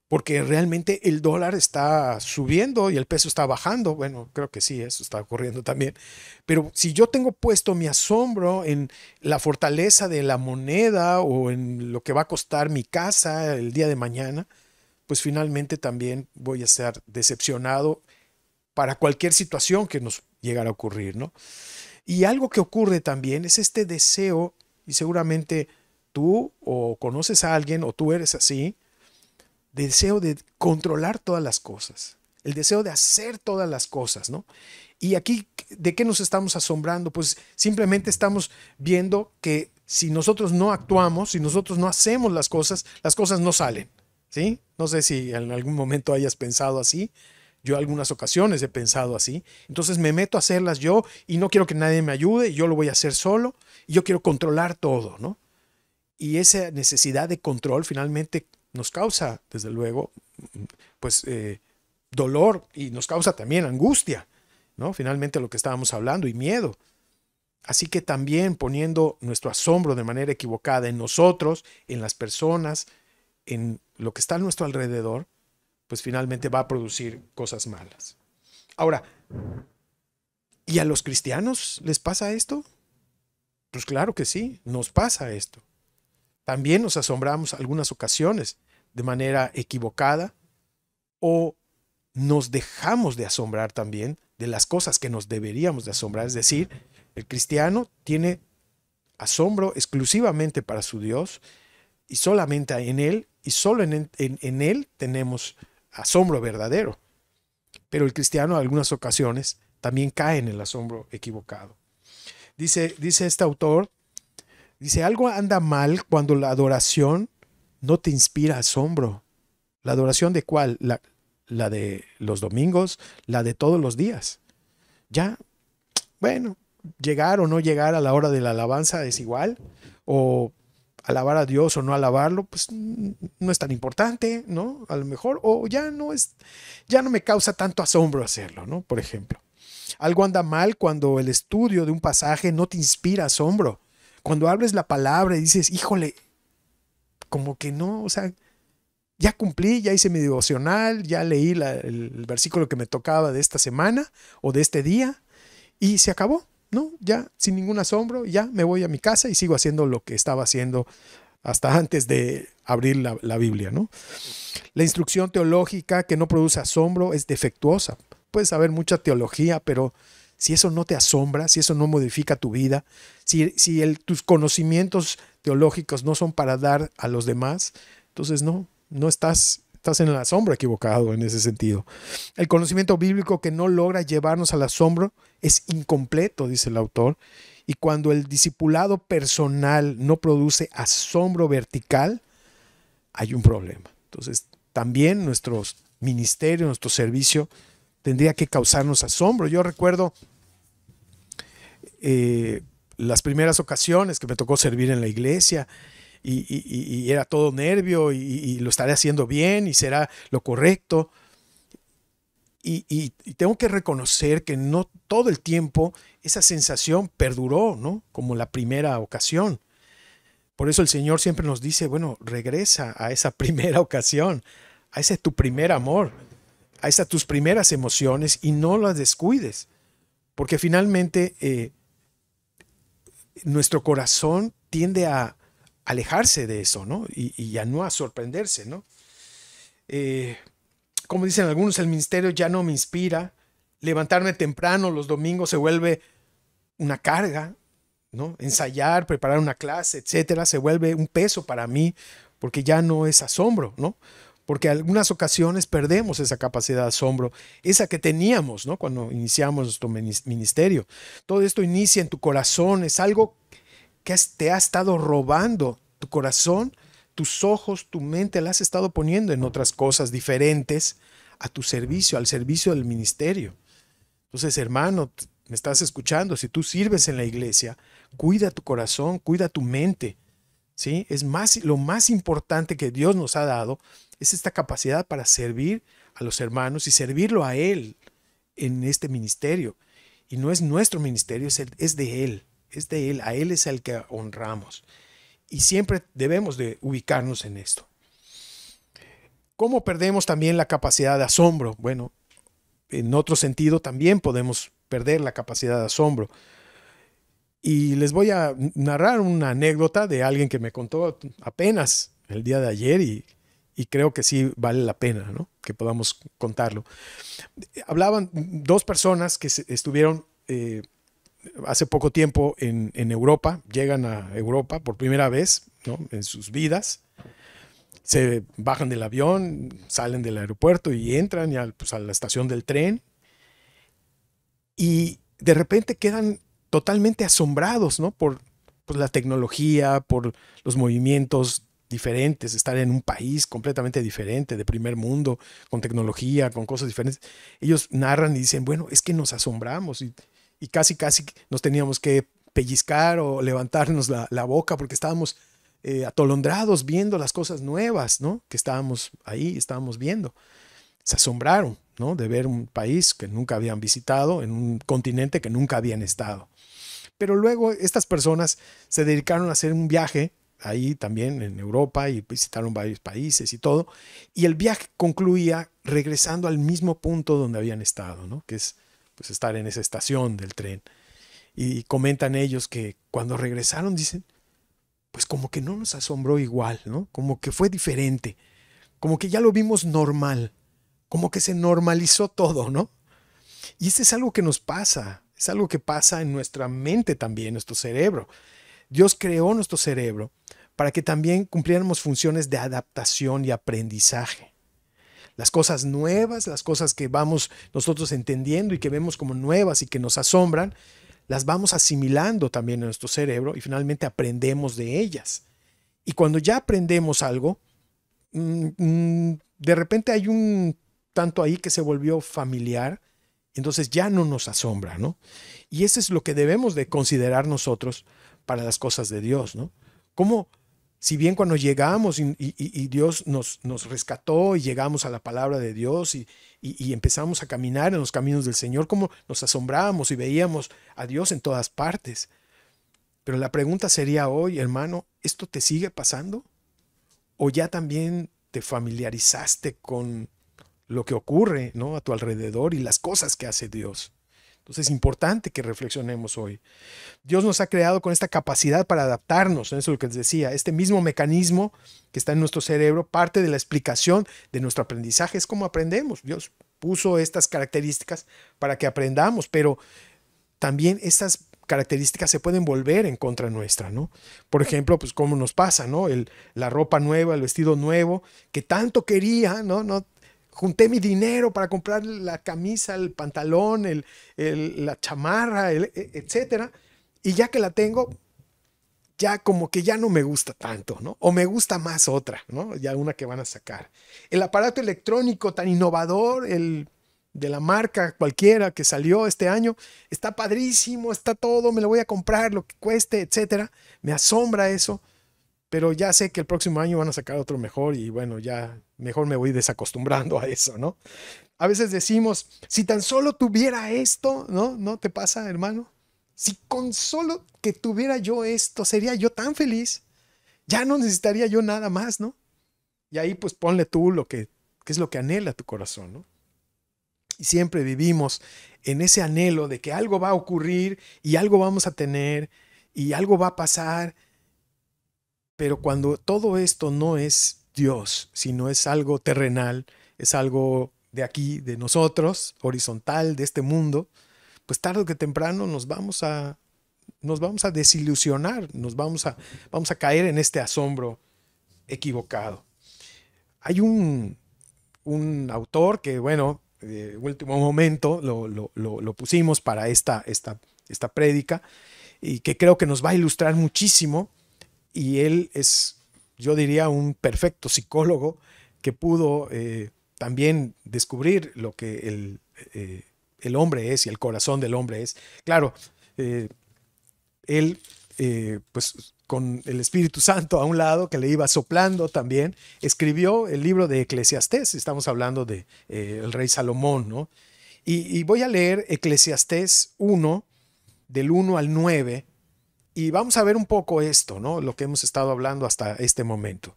porque realmente el dólar está subiendo y el peso está bajando. Bueno, creo que sí, eso está ocurriendo también. Pero si yo tengo puesto mi asombro en la fortaleza de la moneda o en lo que va a costar mi casa el día de mañana, pues finalmente también voy a ser decepcionado para cualquier situación que nos llegara a ocurrir, ¿no? Y algo que ocurre también es este deseo, y seguramente tú o conoces a alguien o tú eres así, deseo de controlar todas las cosas, el deseo de hacer todas las cosas, ¿no? Y aquí, ¿de qué nos estamos asombrando? Pues simplemente estamos viendo que si nosotros no actuamos, si nosotros no hacemos las cosas no salen, ¿sí? No sé si en algún momento hayas pensado así, Yo algunas ocasiones he pensado así. Entonces me meto a hacerlas yo y no quiero que nadie me ayude, yo lo voy a hacer solo y yo quiero controlar todo, ¿no? Y esa necesidad de control finalmente nos causa, desde luego, pues dolor y nos causa también angustia, ¿no? Finalmente lo que estábamos hablando y miedo. Así que también poniendo nuestro asombro de manera equivocada en nosotros, en las personas, en lo que está a nuestro alrededor, pues finalmente va a producir cosas malas. Ahora, ¿y a los cristianos les pasa esto? Pues claro que sí, nos pasa esto. También nos asombramos algunas ocasiones de manera equivocada o nos dejamos de asombrar también de las cosas que nos deberíamos de asombrar. Es decir, el cristiano tiene asombro exclusivamente para su Dios y solamente en Él y solo en Él tenemos asombro verdadero. Pero el cristiano en algunas ocasiones también cae en el asombro equivocado. Dice este autor, dice, algo anda mal cuando la adoración no te inspira asombro. ¿La adoración de cuál? La de los domingos, la de todos los días. Ya, bueno, llegar o no llegar a la hora de la alabanza es igual, o alabar a Dios o no alabarlo, pues no es tan importante, ¿no? A lo mejor, o ya no me causa tanto asombro hacerlo, ¿no? Por ejemplo, algo anda mal cuando el estudio de un pasaje no te inspira asombro. Cuando abres la palabra y dices, híjole, como que no, o sea, ya cumplí, ya hice mi devocional, ya leí el versículo que me tocaba de esta semana o de este día y se acabó, ¿no? Ya sin ningún asombro, ya me voy a mi casa y sigo haciendo lo que estaba haciendo hasta antes de abrir la Biblia, ¿no? La instrucción teológica que no produce asombro es defectuosa. Puedes saber mucha teología, pero si eso no te asombra, si eso no modifica tu vida, si tus conocimientos teológicos no son para dar a los demás, entonces no estás en el asombro equivocado en ese sentido. El conocimiento bíblico que no logra llevarnos al asombro es incompleto, dice el autor, y cuando el discipulado personal no produce asombro vertical, hay un problema. Entonces, también nuestro ministerio, nuestro servicio, tendría que causarnos asombro. Yo recuerdo las primeras ocasiones que me tocó servir en la iglesia y era todo nervio y lo estaré haciendo bien y será lo correcto. Y tengo que reconocer que no todo el tiempo esa sensación perduró, ¿no? Como la primera ocasión. Por eso el Señor siempre nos dice, bueno, regresa a esa primera ocasión, a ese tu primer amor, a esas tus primeras emociones y no las descuides. Porque finalmente nuestro corazón tiende a alejarse de eso, ¿no? Y a no a sorprenderse, ¿no? Como dicen algunos, el ministerio ya no me inspira. Levantarme temprano los domingos se vuelve una carga, ¿no? Ensayar, preparar una clase, etcétera, se vuelve un peso para mí porque ya no es asombro, ¿no? Porque en algunas ocasiones perdemos esa capacidad de asombro, esa que teníamos, ¿no? Cuando iniciamos nuestro ministerio. Todo esto inicia en tu corazón, es algo que te ha estado robando tu corazón, tus ojos, tu mente, la has estado poniendo en otras cosas diferentes a tu servicio, al servicio del ministerio. Entonces, hermano, me estás escuchando, si tú sirves en la iglesia, cuida tu corazón, cuida tu mente, ¿sí? Lo más importante que Dios nos ha dado es esta capacidad para servir a los hermanos y servirlo a Él en este ministerio. Y no es nuestro ministerio, es de Él, a Él es el que honramos. Y siempre debemos de ubicarnos en esto. ¿Cómo perdemos también la capacidad de asombro? Bueno, en otro sentido también podemos perder la capacidad de asombro. Y les voy a narrar una anécdota de alguien que me contó apenas el día de ayer y creo que sí vale la pena, ¿no? Que podamos contarlo. Hablaban dos personas que estuvieron hace poco tiempo en Europa, llegan a Europa por primera vez, ¿no? En sus vidas. Se bajan del avión, salen del aeropuerto y entran ya, pues, a la estación del tren y de repente quedan totalmente asombrados, ¿no? Por la tecnología, por los movimientos diferentes, estar en un país completamente diferente, de primer mundo, con tecnología, con cosas diferentes. Ellos narran y dicen, bueno, es que nos asombramos y casi nos teníamos que pellizcar o levantarnos la boca porque estábamos atolondrados viendo las cosas nuevas, ¿no? Que estábamos ahí, estábamos viendo. Se asombraron, ¿no? De ver un país que nunca habían visitado, en un continente que nunca habían estado. Pero luego estas personas se dedicaron a hacer un viaje ahí también en Europa y visitaron varios países y todo. Y el viaje concluía regresando al mismo punto donde habían estado, ¿no? Que es pues estar en esa estación del tren. Y comentan ellos que cuando regresaron dicen, pues como que no nos asombró igual, ¿no? Como que fue diferente, como que ya lo vimos normal, como que se normalizó todo, ¿no? Y este es algo que nos pasa, es algo que pasa en nuestra mente también, nuestro cerebro. Dios creó nuestro cerebro para que también cumpliéramos funciones de adaptación y aprendizaje. Las cosas nuevas, las cosas que vamos nosotros entendiendo y que vemos como nuevas y que nos asombran, las vamos asimilando también en nuestro cerebro y finalmente aprendemos de ellas. Y cuando ya aprendemos algo, de repente hay un tanto ahí que se volvió familiar, entonces ya no nos asombra, ¿no? Y eso es lo que debemos de considerar nosotros para las cosas de Dios, ¿no? Como si bien cuando llegamos y Dios nos rescató y llegamos a la palabra de Dios y empezamos a caminar en los caminos del Señor, como nos asombrábamos y veíamos a Dios en todas partes. Pero la pregunta sería hoy, hermano, ¿esto te sigue pasando? ¿O ya también te familiarizaste con lo que ocurre, ¿no? A tu alrededor y las cosas que hace Dios? Entonces es importante que reflexionemos hoy. Dios nos ha creado con esta capacidad para adaptarnos, eso es lo que les decía, este mismo mecanismo que está en nuestro cerebro, parte de la explicación de nuestro aprendizaje, es cómo aprendemos. Dios puso estas características para que aprendamos, pero también estas características se pueden volver en contra nuestra, ¿no? Por ejemplo, pues cómo nos pasa, ¿no? La ropa nueva, el vestido nuevo, que tanto quería, ¿no? Junté mi dinero para comprar la camisa, el pantalón, la chamarra, etcétera. Y ya que la tengo, ya como que ya no me gusta tanto, ¿no? O me gusta más otra, ¿no? Ya una que van a sacar. El aparato electrónico tan innovador, el de la marca cualquiera que salió este año, está padrísimo, está todo, me lo voy a comprar, lo que cueste, etcétera. Me asombra eso. Pero ya sé que el próximo año van a sacar otro mejor y bueno, ya mejor me voy desacostumbrando a eso, ¿no? A veces decimos, si tan solo tuviera esto, ¿no? ¿No te pasa, hermano? Si con solo que tuviera yo esto, sería yo tan feliz. Ya no necesitaría yo nada más, ¿no? Y ahí pues ponle tú qué es lo que anhela tu corazón, ¿no? Y siempre vivimos en ese anhelo de que algo va a ocurrir y algo vamos a tener y algo va a pasar. Pero cuando todo esto no es Dios, sino es algo terrenal, es algo de aquí, de nosotros, horizontal, de este mundo, pues tarde o que temprano nos vamos a desilusionar, vamos a caer en este asombro equivocado. Hay un autor que, bueno, último momento lo pusimos para esta prédica y que creo que nos va a ilustrar muchísimo. Y él es, yo diría, un perfecto psicólogo que pudo también descubrir lo que el hombre es y el corazón del hombre es. Claro, él, pues con el Espíritu Santo a un lado, que le iba soplando también, escribió el libro de Eclesiastés. Estamos hablando de el rey Salomón, ¿no? Y voy a leer Eclesiastés 1, del 1 al 9, y vamos a ver un poco esto, ¿no? Lo que hemos estado hablando hasta este momento.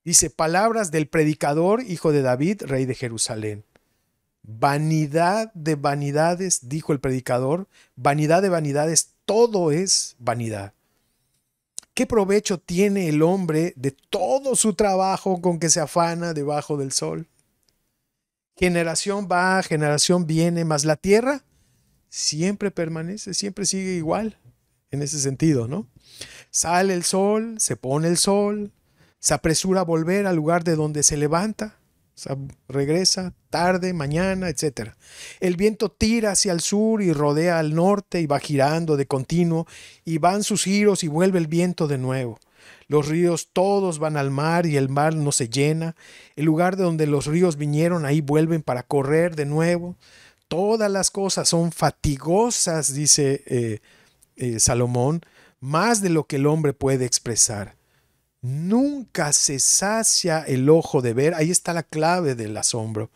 Dice, palabras del predicador, hijo de David, rey de Jerusalén. Vanidad de vanidades, dijo el predicador, vanidad de vanidades, todo es vanidad. ¿Qué provecho tiene el hombre de todo su trabajo con que se afana debajo del sol? Generación va, generación viene, mas la tierra siempre permanece, siempre sigue igual. En ese sentido, ¿no? Sale el sol, se pone el sol, se apresura a volver al lugar de donde se levanta, o sea, regresa tarde, mañana, etc. El viento tira hacia el sur y rodea al norte y va girando de continuo y van sus giros y vuelve el viento de nuevo. Los ríos todos van al mar y el mar no se llena. El lugar de donde los ríos vinieron, ahí vuelven para correr de nuevo. Todas las cosas son fatigosas, dice Salomón, más de lo que el hombre puede expresar. Nunca se sacia el ojo de ver, ahí está la clave del asombro,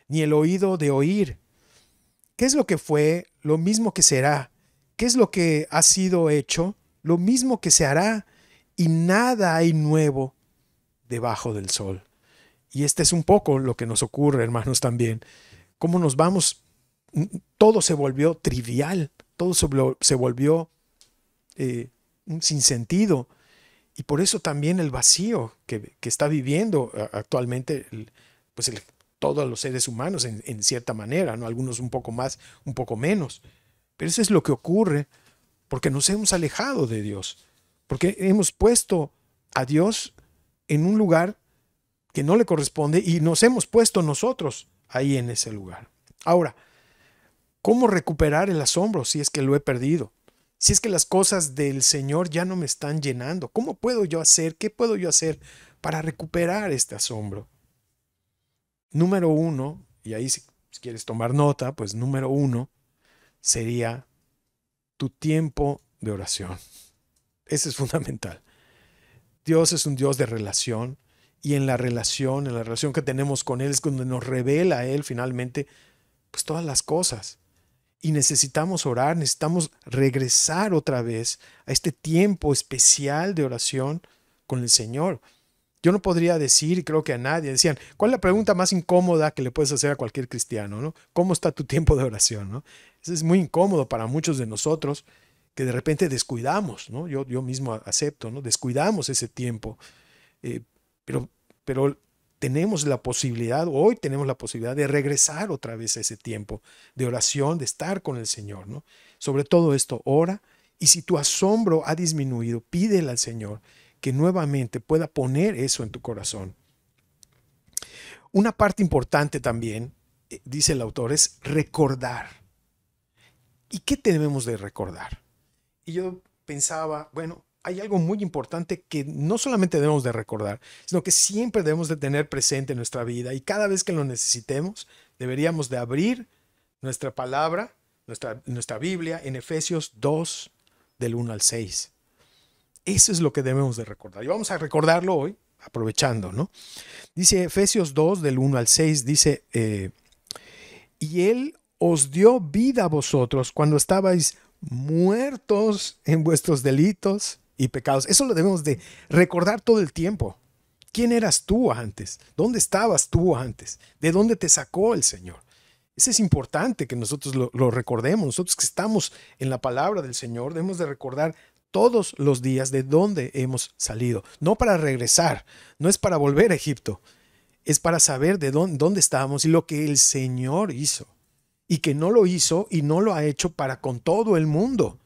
ni el oído de oír. ¿Qué es lo que fue? Lo mismo que será. ¿Qué es lo que ha sido hecho? Lo mismo que se hará. Y nada hay nuevo debajo del sol. Y este es un poco lo que nos ocurre, hermanos, también. Cómo nos vamos, todo se volvió trivial, todo se volvió un sinsentido. Y por eso también el vacío que está viviendo actualmente todos los seres humanos en cierta manera, ¿no? Algunos un poco más, un poco menos. Pero eso es lo que ocurre porque nos hemos alejado de Dios, porque hemos puesto a Dios en un lugar que no le corresponde y nos hemos puesto nosotros ahí en ese lugar. Ahora, ¿cómo recuperar el asombro si es que lo he perdido? Si es que las cosas del Señor ya no me están llenando, ¿cómo puedo yo hacer? ¿Qué puedo yo hacer para recuperar este asombro? Número uno, y ahí si quieres tomar nota, pues número uno sería tu tiempo de oración. Ese es fundamental. Dios es un Dios de relación y en la relación que tenemos con Él es cuando nos revela a Él finalmente pues todas las cosas. Y necesitamos orar, necesitamos regresar otra vez a este tiempo especial de oración con el Señor. Yo no podría decir, y creo que a nadie, decían, ¿cuál es la pregunta más incómoda que le puedes hacer a cualquier cristiano, ¿no? ¿Cómo está tu tiempo de oración, ¿no? Eso es muy incómodo para muchos de nosotros que de repente descuidamos, ¿no? Yo mismo acepto, ¿no? Descuidamos ese tiempo. Eh, pero tenemos la posibilidad, hoy tenemos la posibilidad de regresar otra vez a ese tiempo de oración, de estar con el Señor, ¿no? Sobre todo esto, ora, y si tu asombro ha disminuido, pídele al Señor que nuevamente pueda poner eso en tu corazón. Una parte importante también, dice el autor, es recordar. ¿Y qué debemos de recordar? Y yo pensaba, bueno, hay algo muy importante que no solamente debemos de recordar, sino que siempre debemos de tener presente en nuestra vida y cada vez que lo necesitemos, deberíamos de abrir nuestra palabra, nuestra Biblia en Efesios 2, del 1 al 6. Eso es lo que debemos de recordar. Y vamos a recordarlo hoy, aprovechando, ¿no? Dice Efesios 2, del 1 al 6, dice, y Él os dio vida a vosotros cuando estabais muertos en vuestros delitos y pecados. Eso lo debemos de recordar todo el tiempo. ¿Quién eras tú antes? ¿Dónde estabas tú antes? ¿De dónde te sacó el Señor? Eso es importante que nosotros lo recordemos. Nosotros que estamos en la palabra del Señor debemos de recordar todos los días de dónde hemos salido. No para regresar, no es para volver a Egipto. Es para saber de dónde estábamos y lo que el Señor hizo. Y que no lo hizo y no lo ha hecho para con todo el mundo.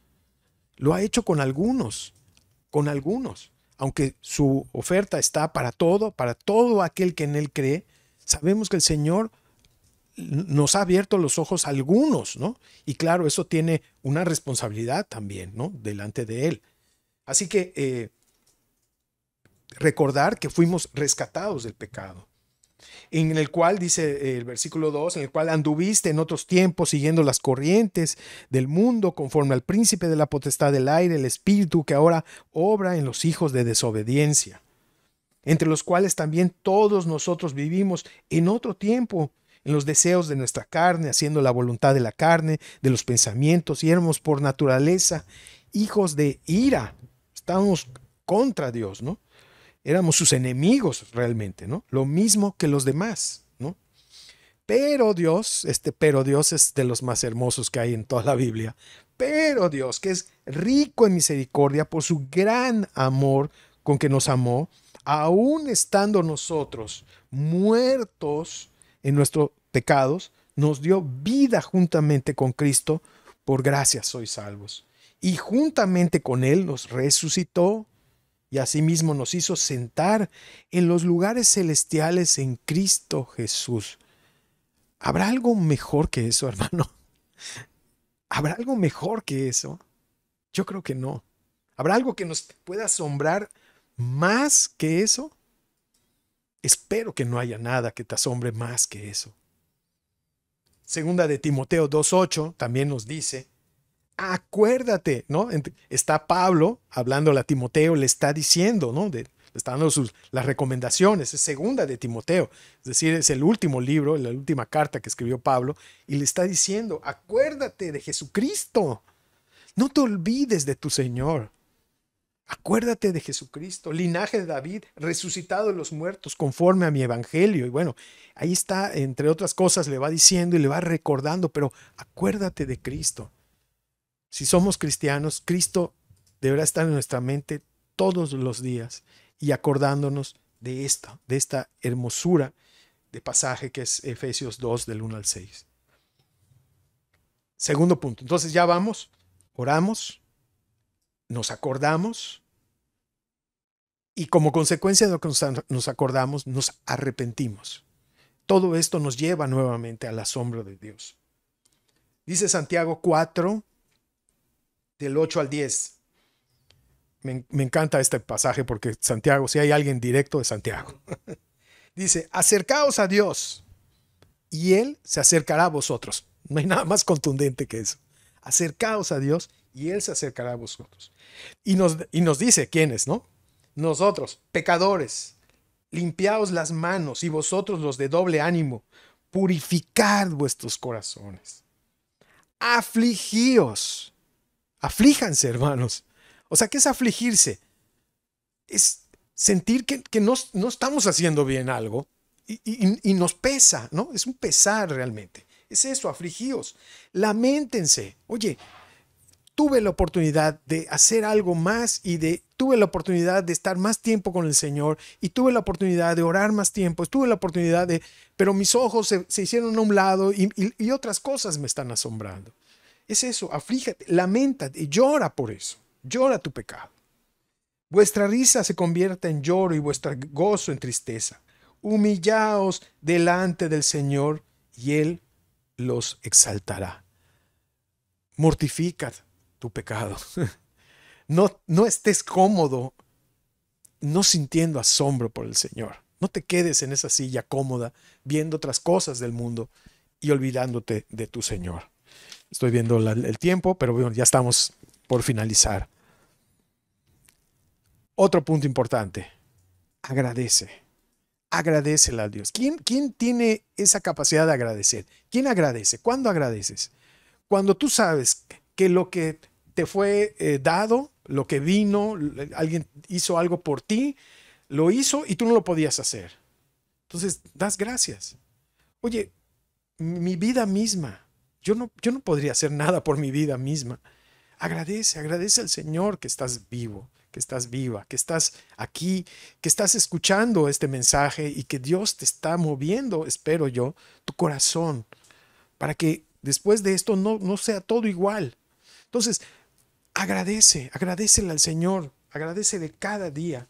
Lo ha hecho con algunos. Aunque su oferta está para todo aquel que en Él cree, sabemos que el Señor nos ha abierto los ojos a algunos, ¿no? Y claro, eso tiene una responsabilidad también, ¿no? Delante de Él. Así que recordar que fuimos rescatados del pecado, en el cual, dice el versículo 2, en el cual anduviste en otros tiempos siguiendo las corrientes del mundo conforme al príncipe de la potestad del aire, el espíritu que ahora obra en los hijos de desobediencia, entre los cuales también todos nosotros vivimos en otro tiempo, en los deseos de nuestra carne, haciendo la voluntad de la carne, de los pensamientos, y éramos por naturaleza hijos de ira. Estábamos contra Dios, ¿no? Éramos sus enemigos realmente, ¿no? Lo mismo que los demás, ¿no? Pero Dios es de los más hermosos que hay en toda la Biblia. Pero Dios, que es rico en misericordia por su gran amor con que nos amó, aun estando nosotros muertos en nuestros pecados, nos dio vida juntamente con Cristo, por gracia sois salvos. Y juntamente con Él nos resucitó y asimismo nos hizo sentar en los lugares celestiales en Cristo Jesús. ¿Habrá algo mejor que eso, hermano? ¿Habrá algo mejor que eso? Yo creo que no. ¿Habrá algo que nos pueda asombrar más que eso, espero que no haya nada que te asombre más que eso. Segunda de Timoteo 2:8 también nos dice, acuérdate, ¿no? Está Pablo hablando a Timoteo, le está diciendo, ¿no? Le está dando las recomendaciones, es segunda de Timoteo, es decir, es el último libro, la última carta que escribió Pablo, y le está diciendo, acuérdate de Jesucristo, no te olvides de tu Señor. Acuérdate de Jesucristo, linaje de David, resucitado de los muertos, conforme a mi evangelio. Y bueno, ahí está, entre otras cosas, le va diciendo y le va recordando, pero acuérdate de Cristo. Si somos cristianos, Cristo deberá estar en nuestra mente todos los días y acordándonos de esta hermosura de pasaje que es Efesios 2, del 1 al 6. Segundo punto. Entonces ya vamos, oramos, nos acordamos y como consecuencia de lo que nos acordamos, nos arrepentimos. Todo esto nos lleva nuevamente al asombro de Dios. Dice Santiago 4, del 8 al 10. Me encanta este pasaje porque Santiago, si hay alguien directo, de Santiago. Dice, acercaos a Dios y Él se acercará a vosotros. No hay nada más contundente que eso. Acercaos a Dios y Él se acercará a vosotros. Y nos dice quiénes, ¿no? Nosotros, pecadores, limpiaos las manos y vosotros los de doble ánimo, purificad vuestros corazones. Afligíos. Aflíjanse, hermanos. O sea, ¿qué es afligirse? Es sentir que no estamos haciendo bien algo y nos pesa, ¿no? Es un pesar realmente. Es eso, afligíos. Lamentense. Oye, tuve la oportunidad de hacer algo más tuve la oportunidad de estar más tiempo con el Señor y tuve la oportunidad de orar más tiempo, tuve la oportunidad pero mis ojos se hicieron a un lado y otras cosas me están asombrando. Es eso, aflíjate, lamenta, llora por eso, llora tu pecado. Vuestra risa se convierta en lloro y vuestro gozo en tristeza. Humillaos delante del Señor y Él los exaltará. Mortificad tu pecado. No estés cómodo, no sintiendo asombro por el Señor. No te quedes en esa silla cómoda viendo otras cosas del mundo y olvidándote de tu Señor. Estoy viendo el tiempo, pero bueno, ya estamos por finalizar. Otro punto importante. Agradece. Agradécele a Dios. ¿Quién tiene esa capacidad de agradecer? ¿Quién agradece? ¿Cuándo agradeces? Cuando tú sabes que lo que te fue dado, lo que vino, alguien hizo algo por ti, lo hizo y tú no lo podías hacer. Entonces, das gracias. Oye, mi vida misma, yo no podría hacer nada por mi vida misma. Agradece al Señor que estás vivo, que estás viva, que estás aquí, que estás escuchando este mensaje y que Dios te está moviendo, espero yo, tu corazón, para que después de esto no sea todo igual. Entonces, agradécele al Señor, agradécele cada día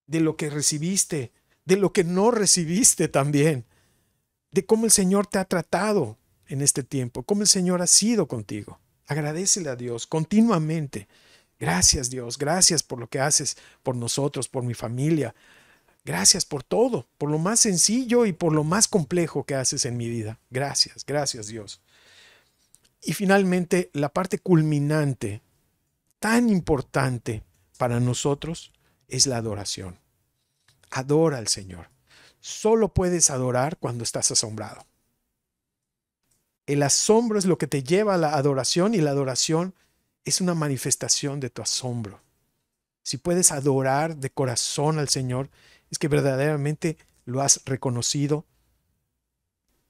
de lo que recibiste, de lo que no recibiste también, de cómo el Señor te ha tratado en este tiempo, cómo el Señor ha sido contigo. Agradécele a Dios continuamente. Gracias, Dios, gracias por lo que haces por nosotros, por mi familia. Gracias por todo, por lo más sencillo y por lo más complejo que haces en mi vida. Gracias, gracias, Dios. Y finalmente, la parte culminante, tan importante para nosotros, es la adoración. Adora al Señor. Solo puedes adorar cuando estás asombrado. El asombro es lo que te lleva a la adoración y la adoración es una manifestación de tu asombro. Si puedes adorar de corazón al Señor, es que verdaderamente lo has reconocido,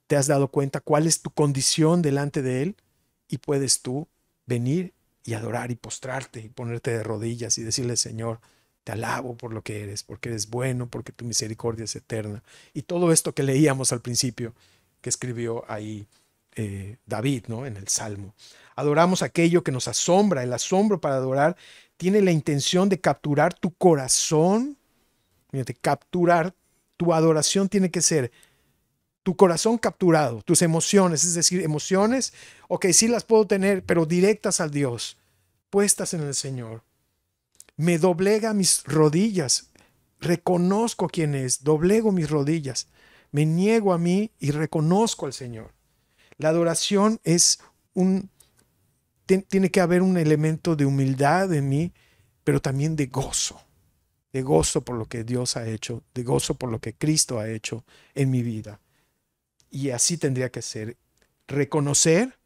te has dado cuenta cuál es tu condición delante de Él y puedes tú venir y adorar y postrarte y ponerte de rodillas y decirle, Señor, te alabo por lo que eres, porque eres bueno, porque tu misericordia es eterna. Y todo esto que leíamos al principio, que escribió ahí David, ¿no? En el Salmo. Adoramos aquello que nos asombra. El asombro para adorar tiene la intención de capturar tu corazón. Fíjate, capturar tu adoración tiene que ser tu corazón capturado, tus emociones, es decir, emociones, ok, sí las puedo tener, pero directas al Dios, puestas en el Señor. me doblega mis rodillas, reconozco quién es, doblego mis rodillas, me niego a mí y reconozco al Señor. La adoración es tiene que haber un elemento de humildad en mí, pero también de gozo por lo que Dios ha hecho, de gozo por lo que Cristo ha hecho en mi vida. Y así tendría que ser, reconocer,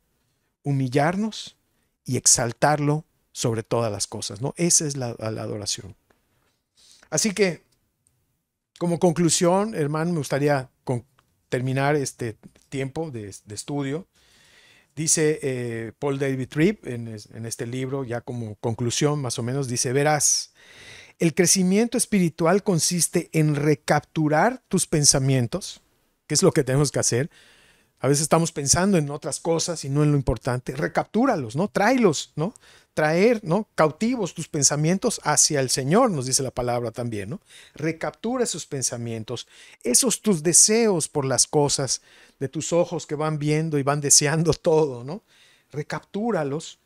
humillarnos y exaltarlo sobre todas las cosas, ¿no? Esa es la adoración. Así que, como conclusión, hermano, me gustaría terminar este tiempo de estudio. Dice Paul David Tripp en este libro, ya como conclusión más o menos, dice: verás, el crecimiento espiritual consiste en recapturar tus pensamientos, que es lo que tenemos que hacer. A veces estamos pensando en otras cosas y no en lo importante. Recaptúralos, ¿no? Tráelos, ¿no? Traer, ¿no? Cautivos tus pensamientos hacia el Señor, nos dice la palabra también, ¿no? Recaptura esos pensamientos, esos tus deseos por las cosas de tus ojos que van viendo y van deseando todo, ¿no? Recaptúralos,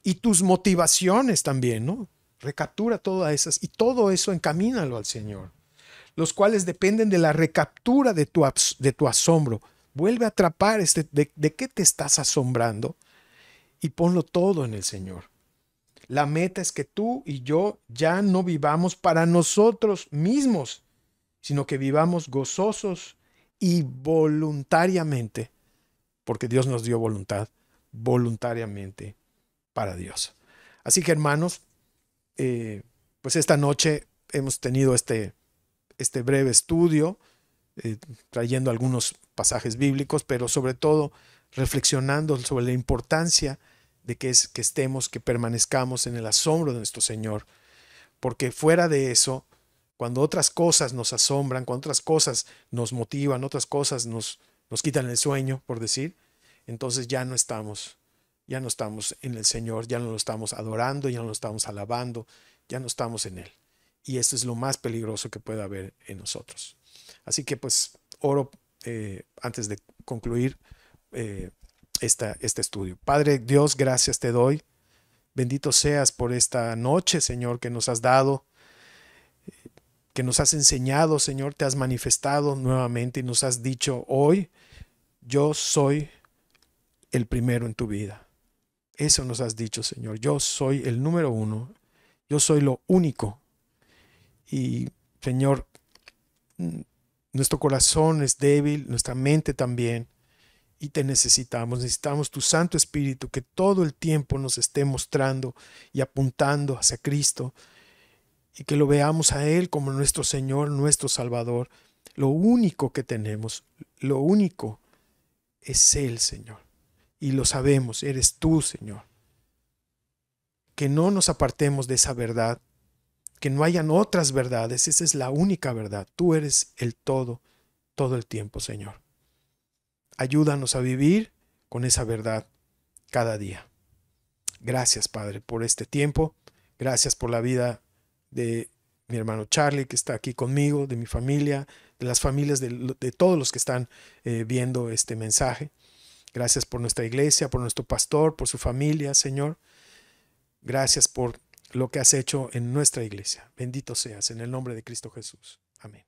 y tus motivaciones también, ¿no? Recaptura todas esas y todo eso encamínalo al Señor, los cuales dependen de la recaptura de tu asombro. Vuelve a atrapar de qué te estás asombrando y ponlo todo en el Señor. La meta es que tú y yo ya no vivamos para nosotros mismos, sino que vivamos gozosos y voluntariamente, porque Dios nos dio voluntad, voluntariamente para Dios. Así que, hermanos, pues esta noche hemos tenido este breve estudio, trayendo algunos pasajes bíblicos, pero sobre todo reflexionando sobre la importancia de que estemos, que permanezcamos en el asombro de nuestro Señor, porque fuera de eso, cuando otras cosas nos asombran, cuando otras cosas nos motivan, otras cosas nos quitan el sueño, por decir, entonces ya no estamos en el Señor, ya no lo estamos adorando, ya no lo estamos alabando, ya no estamos en Él. Y esto es lo más peligroso que puede haber en nosotros. Así que pues oro antes de concluir este estudio. Padre Dios, gracias te doy. Bendito seas por esta noche, Señor, que nos has dado, que nos has enseñado, Señor, te has manifestado nuevamente y nos has dicho hoy: yo soy el primero en tu vida. Eso nos has dicho, Señor. Yo soy el número uno. Yo soy lo único. Y, Señor, nuestro corazón es débil, nuestra mente también. Y te necesitamos. Necesitamos tu Santo Espíritu que todo el tiempo nos esté mostrando y apuntando hacia Cristo. Y que lo veamos a Él como nuestro Señor, nuestro Salvador. Lo único que tenemos, lo único es Él, Señor. Y lo sabemos, eres tú, Señor. Que no nos apartemos de esa verdad, que no hayan otras verdades, esa es la única verdad. Tú eres el todo el tiempo, Señor. Ayúdanos a vivir con esa verdad cada día. Gracias, Padre, por este tiempo. Gracias por la vida de mi hermano Charlie, que está aquí conmigo, de mi familia, de las familias de todos los que están viendo este mensaje. Gracias por nuestra iglesia, por nuestro pastor, por su familia, Señor. Gracias por lo que has hecho en nuestra iglesia. Bendito seas en el nombre de Cristo Jesús. Amén.